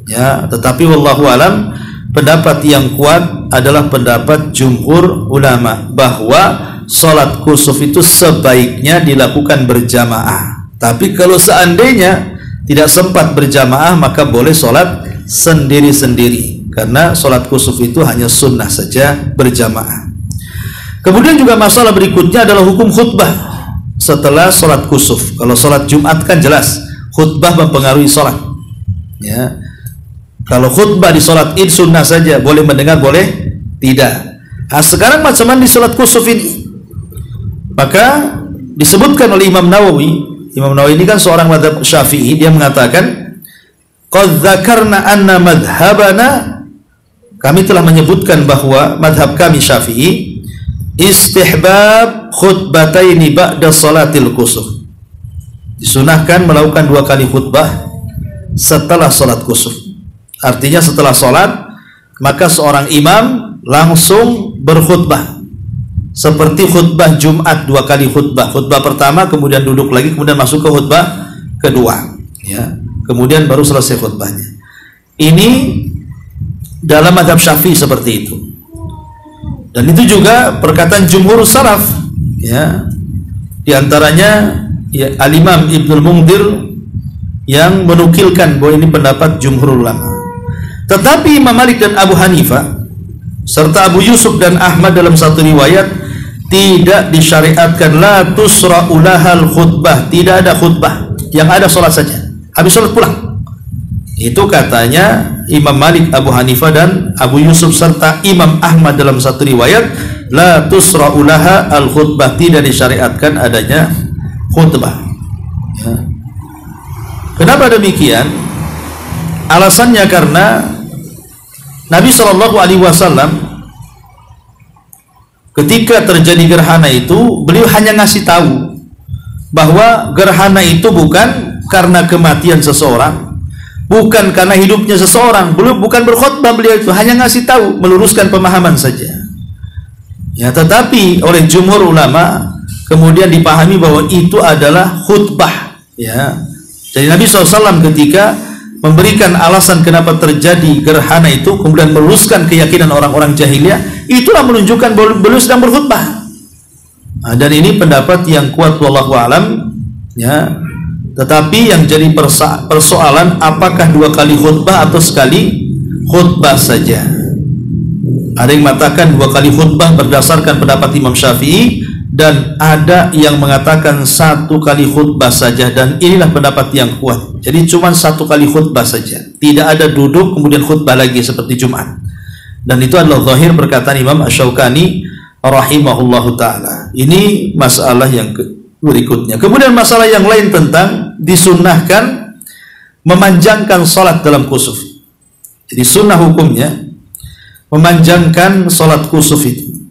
S2: Ya, tetapi wallahu alam, pendapat yang kuat adalah pendapat jumhur ulama bahwa salat kusuf itu sebaiknya dilakukan berjamaah. Tapi kalau seandainya tidak sempat berjamaah, maka boleh salat sendiri-sendiri, karena salat kusuf itu hanya sunnah saja berjamaah. Kemudian juga masalah berikutnya adalah hukum khutbah setelah salat kusuf. Kalau salat Jumat kan jelas khutbah mempengaruhi salat ya. Kalau khutbah di salat Id sunnah saja, boleh mendengar boleh tidak. Nah, sekarang macam mana di salat kusuf ini? Maka disebutkan oleh Imam Nawawi. Imam Nawawi ini kan seorang mazhab Syafi'i. Dia mengatakan, qad dzakarna anna madhhabana, kami telah menyebutkan bahwa madhab kami Syafi'i istihbab khutbataini ba'da salatil kusuf, disunahkan melakukan 2 kali khutbah setelah salat kusuf. Artinya setelah salat maka seorang imam langsung berkhutbah seperti khutbah Jumat, 2 kali khutbah. Khutbah pertama, kemudian duduk lagi, kemudian masuk ke khutbah kedua ya. Kemudian baru selesai khutbahnya. Ini dalam mazhab Syafi'i seperti itu. Dan itu juga perkataan jumhur salaf ya. Di antaranya ya, Al-Imam Ibnul Munzir yang menukilkan bahwa ini pendapat jumhur ulama. Tetapi Imam Malik dan Abu Hanifah serta Abu Yusuf dan Ahmad dalam satu riwayat tidak disyariatkan la tusra'u lahal khutbah, tidak ada khutbah, yang ada salat saja. Habis salat pulang. Itu katanya Imam Malik, Abu Hanifah dan Abu Yusuf serta Imam Ahmad dalam satu riwayat la tusra'u laha al khutbah, tidak disyariatkan adanya khutbah ya. Kenapa demikian? Alasannya karena Nabi SAW ketika terjadi gerhana itu, beliau hanya ngasih tahu bahwa gerhana itu bukan karena kematian seseorang, bukan karena hidupnya seseorang. Beliau bukan berkhutbah, beliau itu hanya ngasih tahu, meluruskan pemahaman saja ya. Tetapi oleh jumhur ulama kemudian dipahami bahwa itu adalah khutbah ya. Jadi Nabi SAW ketika memberikan alasan kenapa terjadi gerhana itu, kemudian meluruskan keyakinan orang-orang jahiliyah, itulah menunjukkan bahwa beliau sedang berkhutbah. Nah, dan ini pendapat yang kuat wallahu alam ya. Tetapi yang jadi persoalan, apakah 2 kali khutbah atau sekali khutbah saja? Ada yang mengatakan 2 kali khutbah berdasarkan pendapat Imam Syafi'i, dan ada yang mengatakan 1 kali khutbah saja, dan inilah pendapat yang kuat. Jadi cuma 1 kali khutbah saja, tidak ada duduk kemudian khutbah lagi seperti Jumat. Dan itu adalah zahir perkataan Imam Asy-Syaukani rahimahullahu taala. Ini masalah yang berikutnya. Kemudian masalah yang lain tentang disunnahkan memanjangkan salat dalam kusuf. Jadi sunnah hukumnya memanjangkan salat kusuf itu,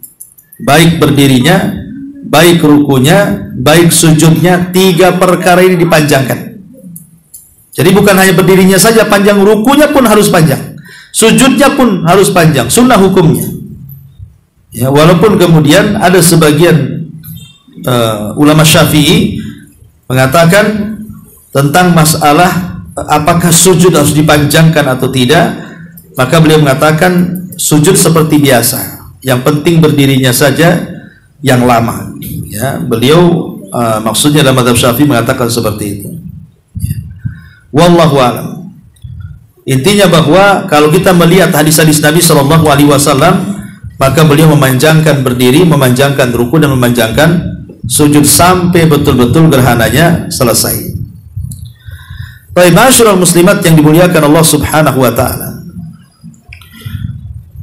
S2: baik berdirinya, baik rukunya, baik sujudnya. 3 perkara ini dipanjangkan. Jadi bukan hanya berdirinya saja panjang, rukunya pun harus panjang, sujudnya pun harus panjang, sunnah hukumnya ya. Walaupun kemudian ada sebagian ulama Syafi'i mengatakan tentang masalah apakah sujud harus dipanjangkan atau tidak, maka beliau mengatakan sujud seperti biasa, yang penting berdirinya saja yang lama. Ya, beliau maksudnya dalam mazhab Syafi'i mengatakan seperti itu. Wallahu a'lam. Intinya bahwa kalau kita melihat hadis-hadis Nabi Shallallahu Alaihi Wasallam, maka beliau memanjangkan berdiri, memanjangkan ruku, dan memanjangkan sujud sampai betul-betul gerhananya selesai. Baik, ma'asyiral muslimat yang dimuliakan Allah Subhanahu Wa Taala.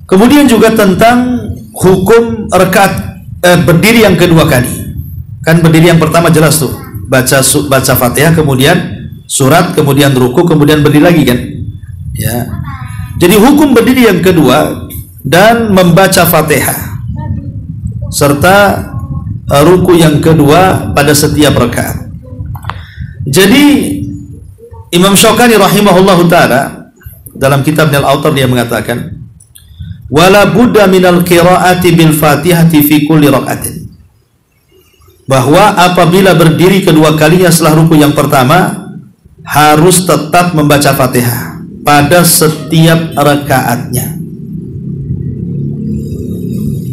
S2: Kemudian juga tentang hukum rakaat berdiri yang kedua kali. Kan berdiri yang pertama jelas tuh, baca Fatihah, kemudian surat, kemudian ruku, kemudian berdiri lagi kan. Ya. Jadi hukum berdiri yang kedua dan membaca Fatihah serta ruku yang kedua pada setiap rakaat. Jadi Imam Syaukani rahimahullahu taala dalam kitabnya Al-Autar dia mengatakan, wala budda minal qiraati bil Fatihati fi kulli rakaatin, bahwa apabila berdiri kedua kalinya setelah ruku yang pertama harus tetap membaca Fatihah pada setiap rakaatnya.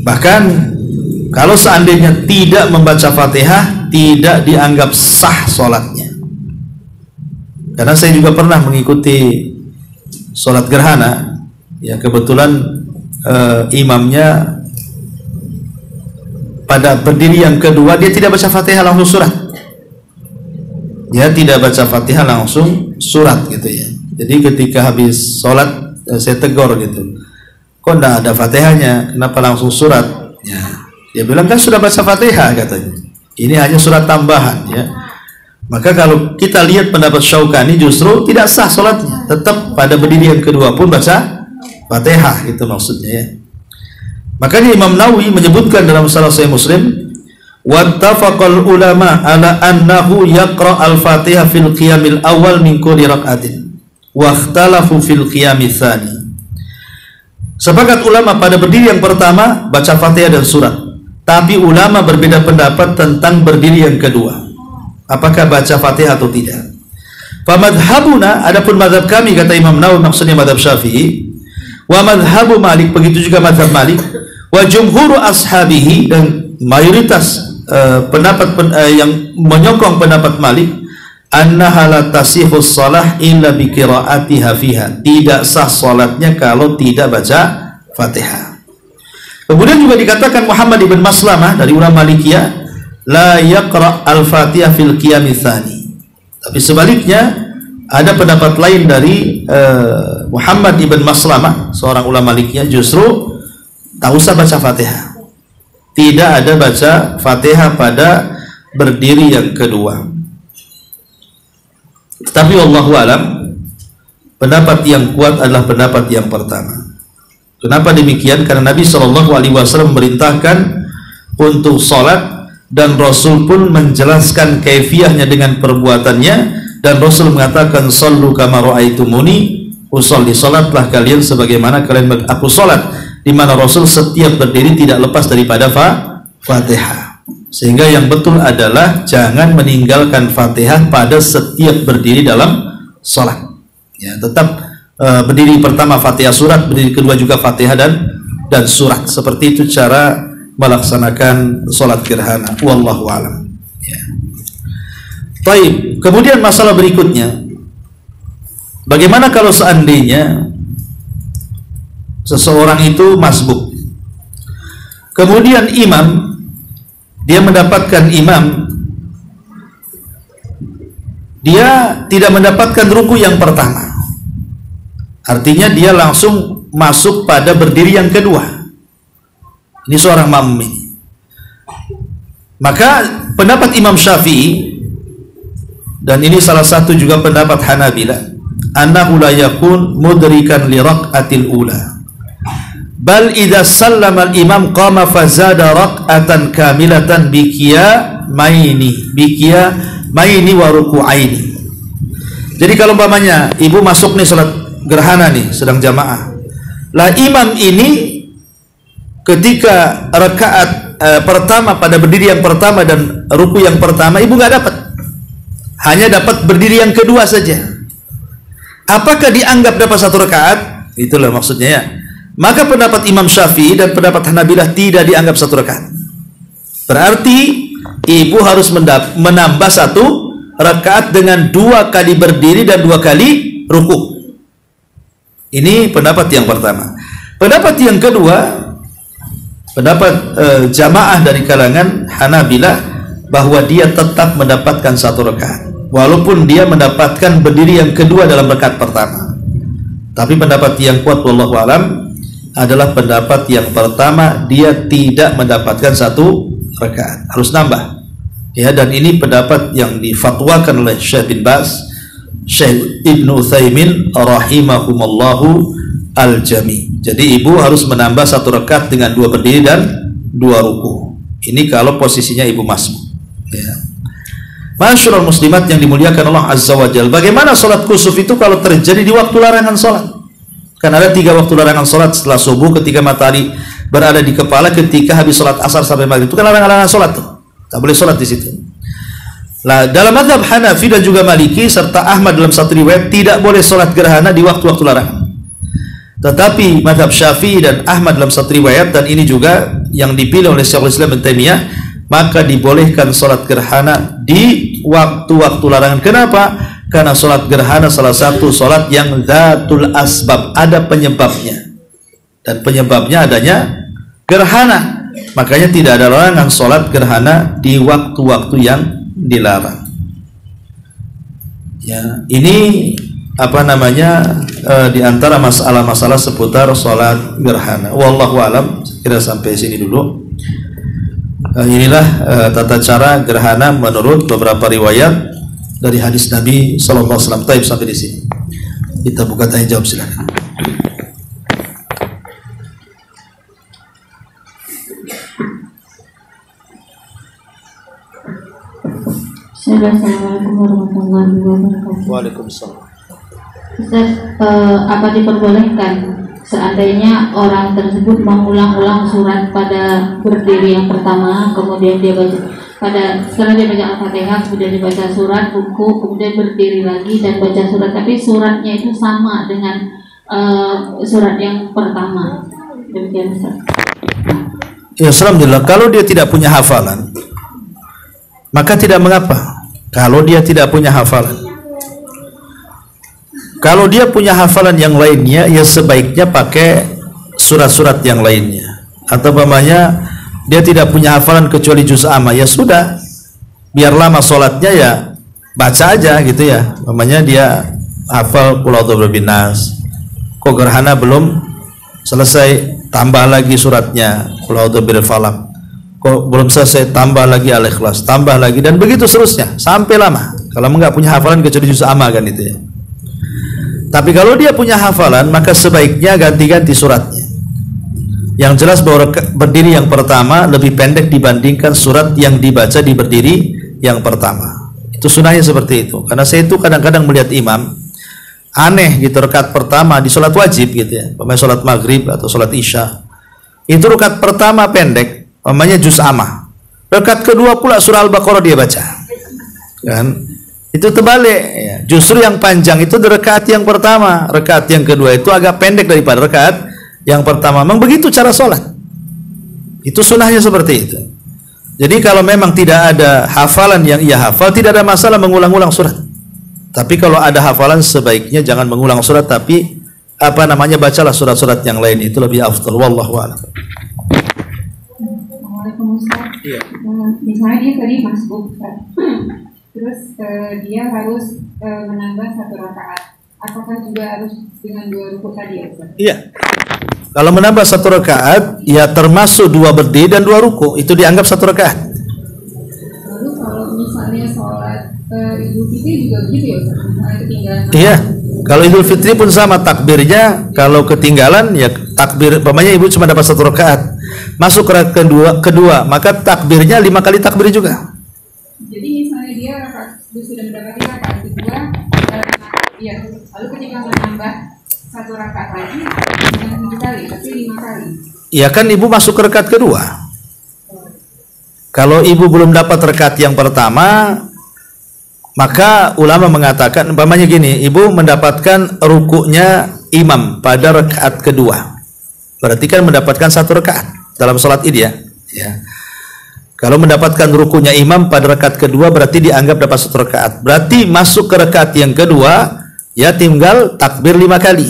S2: Bahkan kalau seandainya tidak membaca Fatihah, tidak dianggap sah sholatnya. Karena saya juga pernah mengikuti sholat gerhana, ya kebetulan imamnya pada berdiri yang kedua dia tidak baca Fatihah langsung surat. Dia tidak baca Fatihah langsung surat gitu ya. Jadi ketika habis sholat saya tegur gitu, kok enggak ada Fatihahnya, kenapa langsung surat? Ya, dia bilang kan sudah baca Fatihah katanya, ini hanya surat tambahan ya. Maka kalau kita lihat pendapat Syaukani justru tidak sah sholatnya, tetap pada berdiri yang kedua pun baca Fatihah, itu maksudnya ya. Makanya Imam Nawawi menyebutkan dalam salah Sahih Muslim, wattafaqal ulama ala annahu yaqra al-Fatihah fil qiyamil awal min kulli rak'atin wa ikhtalafu fil qiyamits tsani. Sepakat ulama pada berdiri yang pertama baca Fatihah dan surat, tapi ulama berbeda pendapat tentang berdiri yang kedua, apakah baca Fatihah atau tidak. Fa madhhabuna, adapun mazhab kami, kata Imam Nawawi maksudnya mazhab Syafi'i, wa madhhabu Malik, begitu juga mazhab Malik, wa jumhuru ashabihi, dan mayoritas pendapat yang menyokong pendapat Malik, annaha la tasihus shalah illa bi qiraatiha fiha, tidak sah salatnya kalau tidak baca Fatihah. Kemudian juga dikatakan Muhammad ibn Maslamah dari ulama Malikiyah, la yaqra al-Fatihah fil qiyamits tsani. Tapi sebaliknya ada pendapat lain dari Muhammad ibn Maslamah, seorang ulama Malikiyah, justru tak usah baca Fatihah, tidak ada baca Fatihah pada berdiri yang kedua. Tetapi wallahu alam, pendapat yang kuat adalah pendapat yang pertama. Kenapa demikian? Karena Nabi SAW memerintahkan untuk sholat, dan Rasul pun menjelaskan kaifiyahnya dengan perbuatannya, dan Rasul mengatakan sallu kama ra'aitumuni usolli, sholatlah kalian sebagaimana kalian aku sholat, di mana Rasul setiap berdiri tidak lepas daripada Fatihah. Sehingga yang betul adalah jangan meninggalkan Fatihah pada setiap berdiri dalam sholat. Ya, tetap berdiri pertama Fatihah surat, berdiri kedua juga Fatihah dan surat. Seperti itu cara melaksanakan sholat gerhana. Wallahu a'lam. Ya. Baik. Kemudian masalah berikutnya, bagaimana kalau seandainya seseorang itu masbuk, kemudian imam, dia mendapatkan imam, dia tidak mendapatkan ruku yang pertama, artinya dia langsung masuk pada berdiri yang kedua. Ini seorang makmum ini. Maka pendapat Imam Syafi'i, dan ini salah satu juga pendapat Hanabilah, annahu la yakun mudrikan li rak'atil ula, bal idza sallama al-imam qama fazada rak'atan kamilatan bikiya maini wa ruku'aini. Jadi kalau umpamanya ibu masuk nih salat gerhana nih, sedang jamaah, lah imam ini ketika rakaat pertama pada berdiri yang pertama dan ruku yang pertama ibu nggak dapat, hanya dapat berdiri yang kedua saja, apakah dianggap dapat 1 rakaat? Itulah maksudnya ya. Maka pendapat Imam Syafi'i dan pendapat Hanabilah tidak dianggap 1 rakaat. Berarti ibu harus menambah 1 rakaat dengan 2 kali berdiri dan 2 kali ruku. Ini pendapat yang pertama. Pendapat yang kedua, pendapat jamaah dari kalangan Hanabilah, bahwa dia tetap mendapatkan 1 rakaat walaupun dia mendapatkan berdiri yang kedua dalam rakaat pertama. Tapi pendapat yang kuat wallahu alam adalah pendapat yang pertama, dia tidak mendapatkan 1 rakaat, harus nambah. Ya, dan ini pendapat yang difatwakan oleh Syekh bin Baz, Syekh Ibnu Utsaimin rahimahumallahu al-jami. Jadi ibu harus menambah 1 rakaat dengan 2 berdiri dan 2 ruku. Ini kalau posisinya ibu masmum. Ya. Masyaallah muslimat yang dimuliakan Allah Azza wa Jalla. Bagaimana sholat kusuf itu kalau terjadi di waktu larangan sholat? Kan ada 3 waktu larangan sholat setelah subuh, ketika matahari berada di kepala, ketika habis sholat asar sampai maghrib. Itu kan larangan sholat tuh. Tak boleh sholat di situ. Nah, dalam mazhab Hanafi dan juga Maliki serta Ahmad dalam satu riwayat tidak boleh sholat gerhana di waktu-waktu larangan. Tetapi mazhab Syafi'i dan Ahmad dalam satu riwayat, dan ini juga yang dipilih oleh Syekhul Islam Ibnu Taimiyah, maka dibolehkan sholat gerhana di waktu-waktu larangan. Kenapa? Karena sholat gerhana salah satu sholat yang dzatul asbab, ada penyebabnya, dan penyebabnya adanya gerhana. Makanya tidak ada larangan sholat gerhana di waktu-waktu yang dilarang. Ya, ini apa namanya di antara masalah-masalah seputar sholat gerhana. Wallahu alam. Kira sampai sini dulu. Inilah tata cara gerhana menurut beberapa riwayat dari hadis Nabi sallallahu alaihi wasallam. Taib sampai di sini. Kita buka tanya jawab, silakan.
S1: Assalamualaikum warahmatullahi wabarakatuh.
S2: Waalaikumsalam.
S1: Ustaz, apa diperbolehkan seandainya orang tersebut mengulang-ulang surat pada berdiri yang pertama, kemudian dia baca setelah dia baca Al-Fatihah, kemudian dibaca surat, ruku, kemudian berdiri lagi dan baca surat, tapi suratnya itu sama dengan surat yang pertama. Demikian, Ustaz.
S2: Ya, alhamdulillah. Kalau dia tidak punya hafalan, maka tidak mengapa. Kalau dia tidak punya hafalan, kalau dia punya hafalan yang lainnya, ya sebaiknya pakai surat-surat yang lainnya. Atau umpamanya dia tidak punya hafalan kecuali juz amma, ya sudah, biar lama sholatnya ya baca aja gitu ya. Umpamanya dia hafal qul a'udzu birabbin nas, kok gerhana belum selesai, tambah lagi suratnya qul a'udzu birabbil falaq, kok belum selesai, tambah lagi Al-Ikhlas, tambah lagi, dan begitu seterusnya sampai lama. Kalau enggak punya hafalan kecuali juz amma kan itu ya. Tapi kalau dia punya hafalan, maka sebaiknya ganti-ganti suratnya. Yang jelas bahwa berdiri yang pertama lebih pendek dibandingkan surat yang dibaca di berdiri yang pertama. Itu sunahnya seperti itu. Karena saya itu kadang-kadang melihat imam aneh gitu, rakaat pertama di sholat wajib gitu ya, pemain sholat maghrib atau sholat isya, itu rakaat pertama pendek, namanya juz amma. Rakaat kedua pula surah Al-Baqarah dia baca, kan? Itu terbalik ya. Justru yang panjang itu di rakaat yang pertama, rakaat yang kedua itu agak pendek daripada rakaat yang pertama. Memang begitu cara sholat. Itu sunahnya seperti itu. Jadi kalau memang tidak ada hafalan yang ia hafal, tidak ada masalah mengulang-ulang surat. Tapi kalau ada hafalan, sebaiknya jangan mengulang surat, tapi apa namanya, bacalah surat-surat yang lain, itu lebih afdal. Wallahu a'lam.
S3: Assalamualaikum Ustaz.
S2: Iya.
S3: Misalnya dia tadi masuk, terus dia harus menambah 1 rakaat. Apakah juga harus dengan 2 ruku tadi ya, Ustaz?
S2: Iya. Kalau menambah 1 rakaat, ya termasuk 2 berdiri dan 2 ruku, itu dianggap 1 rakaat.
S3: Lalu kalau misalnya sholat Idul Fitri juga begitu ya, Ustaz? Misalnya ketinggalan.
S2: Iya. Kalau Idul Fitri pun sama takbirnya. Kalau ketinggalan ya takbir, umpamanya ibu cuma dapat 1 rakaat, masuk rakaat kedua, maka takbirnya 5 kali takbir juga.
S3: Jadi misalnya dia sudah mendapati rakaat kedua, ya, lalu ketika menambah 1 rakaat lagi dengan 7 kali, tapi 5 kali.
S2: Ya kan ibu masuk ke rakaat kedua. Kalau ibu belum dapat rakaat yang pertama, Maka ulama mengatakan, umpamanya gini, ibu mendapatkan rukuknya imam pada rakaat kedua, berarti kan mendapatkan 1 rakaat dalam sholat id ya. Kalau mendapatkan rukuknya imam pada rakaat kedua berarti dianggap dapat 1 rakaat. Berarti masuk ke rakaat yang kedua ya tinggal takbir 5 kali,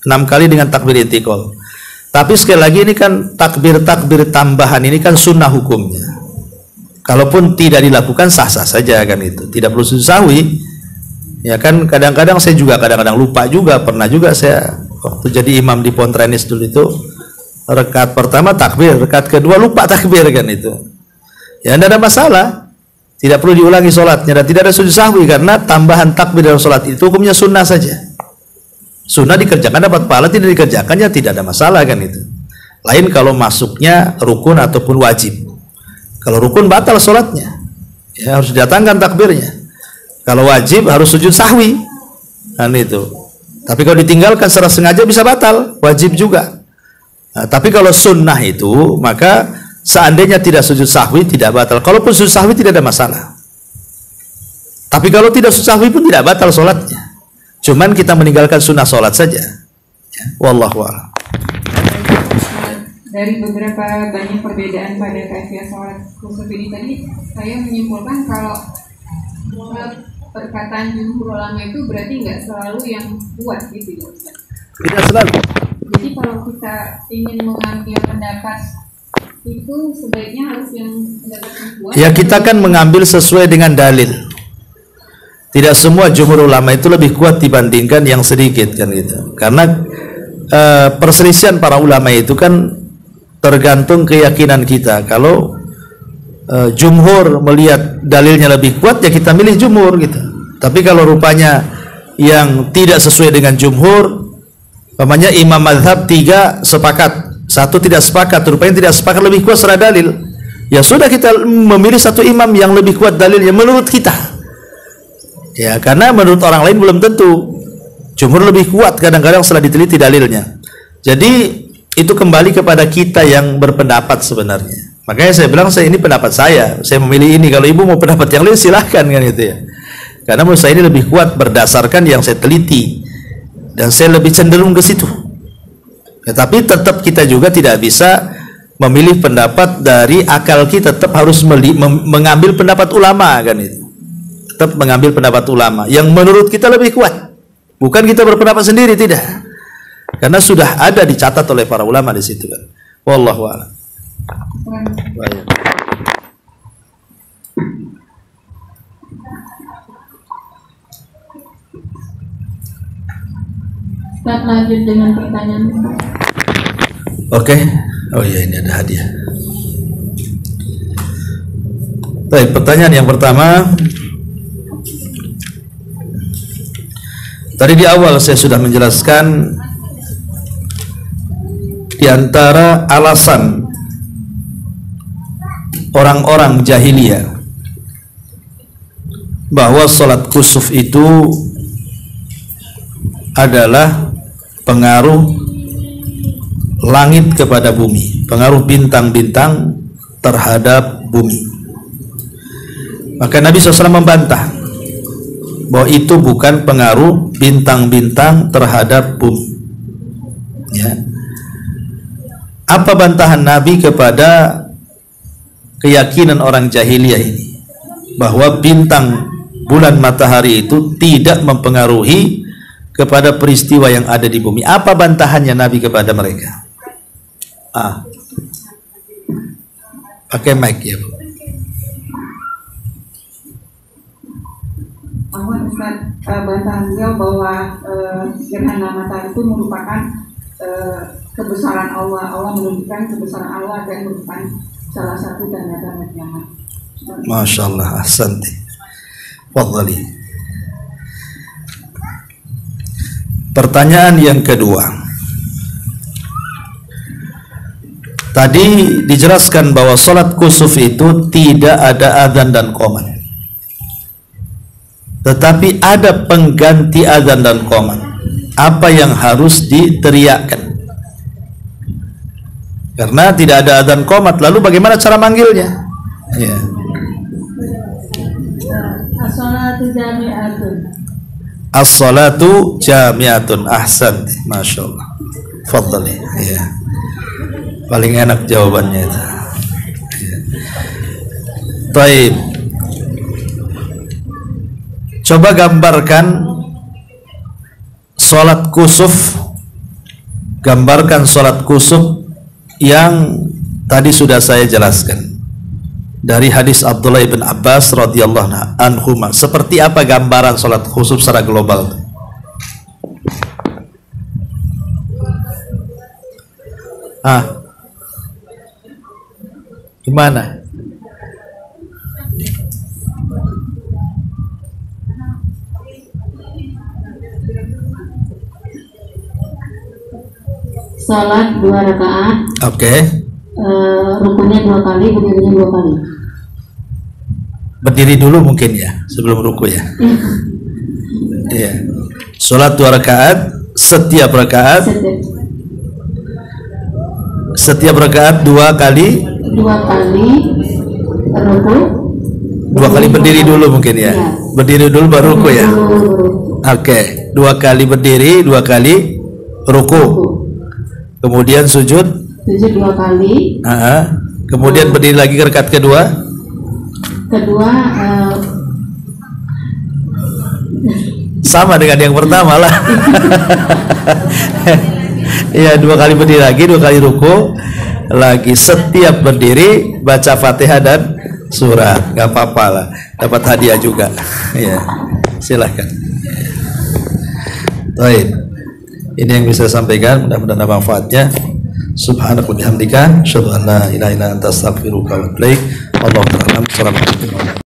S2: 6 kali dengan takbir intikal. Tapi sekali lagi ini kan takbir tambahan ini kan sunnah hukumnya. Kalaupun tidak dilakukan sah-sah saja kan, itu tidak perlu sujud sahwi. Ya kan, kadang-kadang saya juga lupa juga. Pernah juga saya waktu jadi imam di Pontrenis dulu itu, rakaat pertama takbir, rakaat kedua lupa takbir kan itu. Ya tidak ada masalah, tidak perlu diulangi sholatnya dan tidak ada sujud sahwi karena tambahan takbir dalam sholat itu hukumnya sunnah saja. Sunnah dikerjakan dapat pahala, tidak dikerjakannya tidak ada masalah kan itu. Lain kalau masuknya rukun ataupun wajib. Kalau rukun batal sholatnya, ya harus didatangkan takbirnya. Kalau wajib harus sujud sahwi, kan itu. Tapi kalau ditinggalkan secara sengaja bisa batal, wajib juga. Nah, tapi kalau sunnah itu, maka seandainya tidak sujud sahwi tidak batal. Kalaupun sujud sahwi tidak ada masalah. Tapi kalau tidak sujud sahwi pun tidak batal sholatnya. Cuman kita meninggalkan sunnah sholat saja. Ya, wallahu a'lam.
S3: Dari beberapa banyak perbedaan pada kaifiah sholat kusuf ini tadi, saya menyimpulkan kalau perkataan jumhur ulama itu berarti nggak selalu yang kuat gitu ya Ustaz?
S2: Tidak selalu.
S3: Jadi kalau kita ingin mengambil pendapat itu sebaiknya harus yang pendapat yang kuat.
S2: Ya kita kan mengambil sesuai dengan dalil. Tidak semua jumhur ulama itu lebih kuat dibandingkan yang sedikit kan gitu. Karena perselisihan para ulama itu kan tergantung keyakinan kita. Kalau jumhur melihat dalilnya lebih kuat ya kita milih jumhur gitu. Tapi kalau rupanya yang tidak sesuai dengan jumhur, umpamanya imam mazhab 3 sepakat, 1 tidak sepakat, rupanya tidak sepakat lebih kuat secara dalil, ya sudah kita memilih 1 imam yang lebih kuat dalilnya menurut kita. Ya karena menurut orang lain belum tentu. Jumhur lebih kuat kadang-kadang setelah diteliti dalilnya. Jadi itu kembali kepada kita yang berpendapat sebenarnya. Makanya saya bilang ini pendapat saya memilih ini. Kalau ibu mau pendapat yang lain silahkan kan itu ya. Karena menurut saya ini lebih kuat berdasarkan yang saya teliti dan saya lebih cenderung ke situ. Tetapi tetap kita juga tidak bisa memilih pendapat dari akal kita, tetap harus mengambil pendapat ulama kan itu. Tetap mengambil pendapat ulama yang menurut kita lebih kuat. Bukan kita berpendapat sendiri, tidak. Karena sudah ada dicatat oleh para ulama di situ kan. Wallahu a'lam. Baik.
S1: Kita lanjut dengan pertanyaan.
S2: Oke. Oh ya, ini ada hadiah. Baik, pertanyaan yang pertama. Tadi di awal saya sudah menjelaskan di antara alasan orang-orang jahiliyah bahwa sholat kusuf itu adalah pengaruh langit kepada bumi, pengaruh bintang-bintang terhadap bumi. Maka Nabi SAW membantah bahwa itu bukan pengaruh bintang-bintang terhadap bumi. Ya. Apa bantahan Nabi kepada keyakinan orang jahiliyah ini bahwa bintang, bulan, matahari itu tidak mempengaruhi kepada peristiwa yang ada di bumi? Apa bantahannya Nabi kepada mereka? Pakai mic ya Bu.
S3: Bantahan beliau bahwa gerhana matahari itu merupakan kebesaran Allah. Allah menunjukkan kebesaran Allah dan merupakan salah satu tanda-tanda kiamat.
S2: Masya Allah, ahsanti. Fadhali. Pertanyaan yang kedua. Tadi dijelaskan bahwa sholat kusuf itu tidak ada adzan dan qomat. Tetapi ada pengganti adzan dan qomat. Apa yang harus diteriakkan? Karena tidak ada adzan qomat, lalu bagaimana cara manggilnya? Ya.
S1: As-salatu
S3: jami'atun.
S2: As-salatu jami'atun. Ahsan, Masya Allah. Fadhali. Ya. Paling enak jawabannya itu. Ya. Baik. Coba gambarkan sholat kusuf. Gambarkan sholat kusuf yang tadi sudah saya jelaskan dari hadis Abdullah bin Abbas radhiyallahu anhu. Seperti apa gambaran sholat kusuf secara global? Gimana?
S1: Salat 2 rakaat.
S2: Oke.
S1: Rukunya 2 kali, berdirinya 2 kali.
S2: Berdiri dulu mungkin ya sebelum ruku ya. Iya. Salat 2 rakaat, setiap rakaat dua kali
S1: ruku.
S2: 2 kali berdiri dulu mungkin ya. Berdiri dulu baru ruku ya. Oke. 2 kali berdiri, 2 kali ruku. Kemudian sujud
S1: 2 kali.
S2: Kemudian berdiri lagi ke rakaat kedua. Sama dengan yang pertama lah. Iya, 2 kali berdiri lagi, 2 kali ruku lagi. Setiap berdiri baca Fatihah dan surat. Gak apa-apa lah, dapat hadiah juga. Ya, silahkan. Baik. Ini yang bisa saya sampaikan, mudah-mudahan ada manfaatnya. Subhanaka wa bihamdika, asyhadu an la ilaha illa anta, astaghfiruka wa atubu ilaik. Allahu a'lam. Assalamualaikum.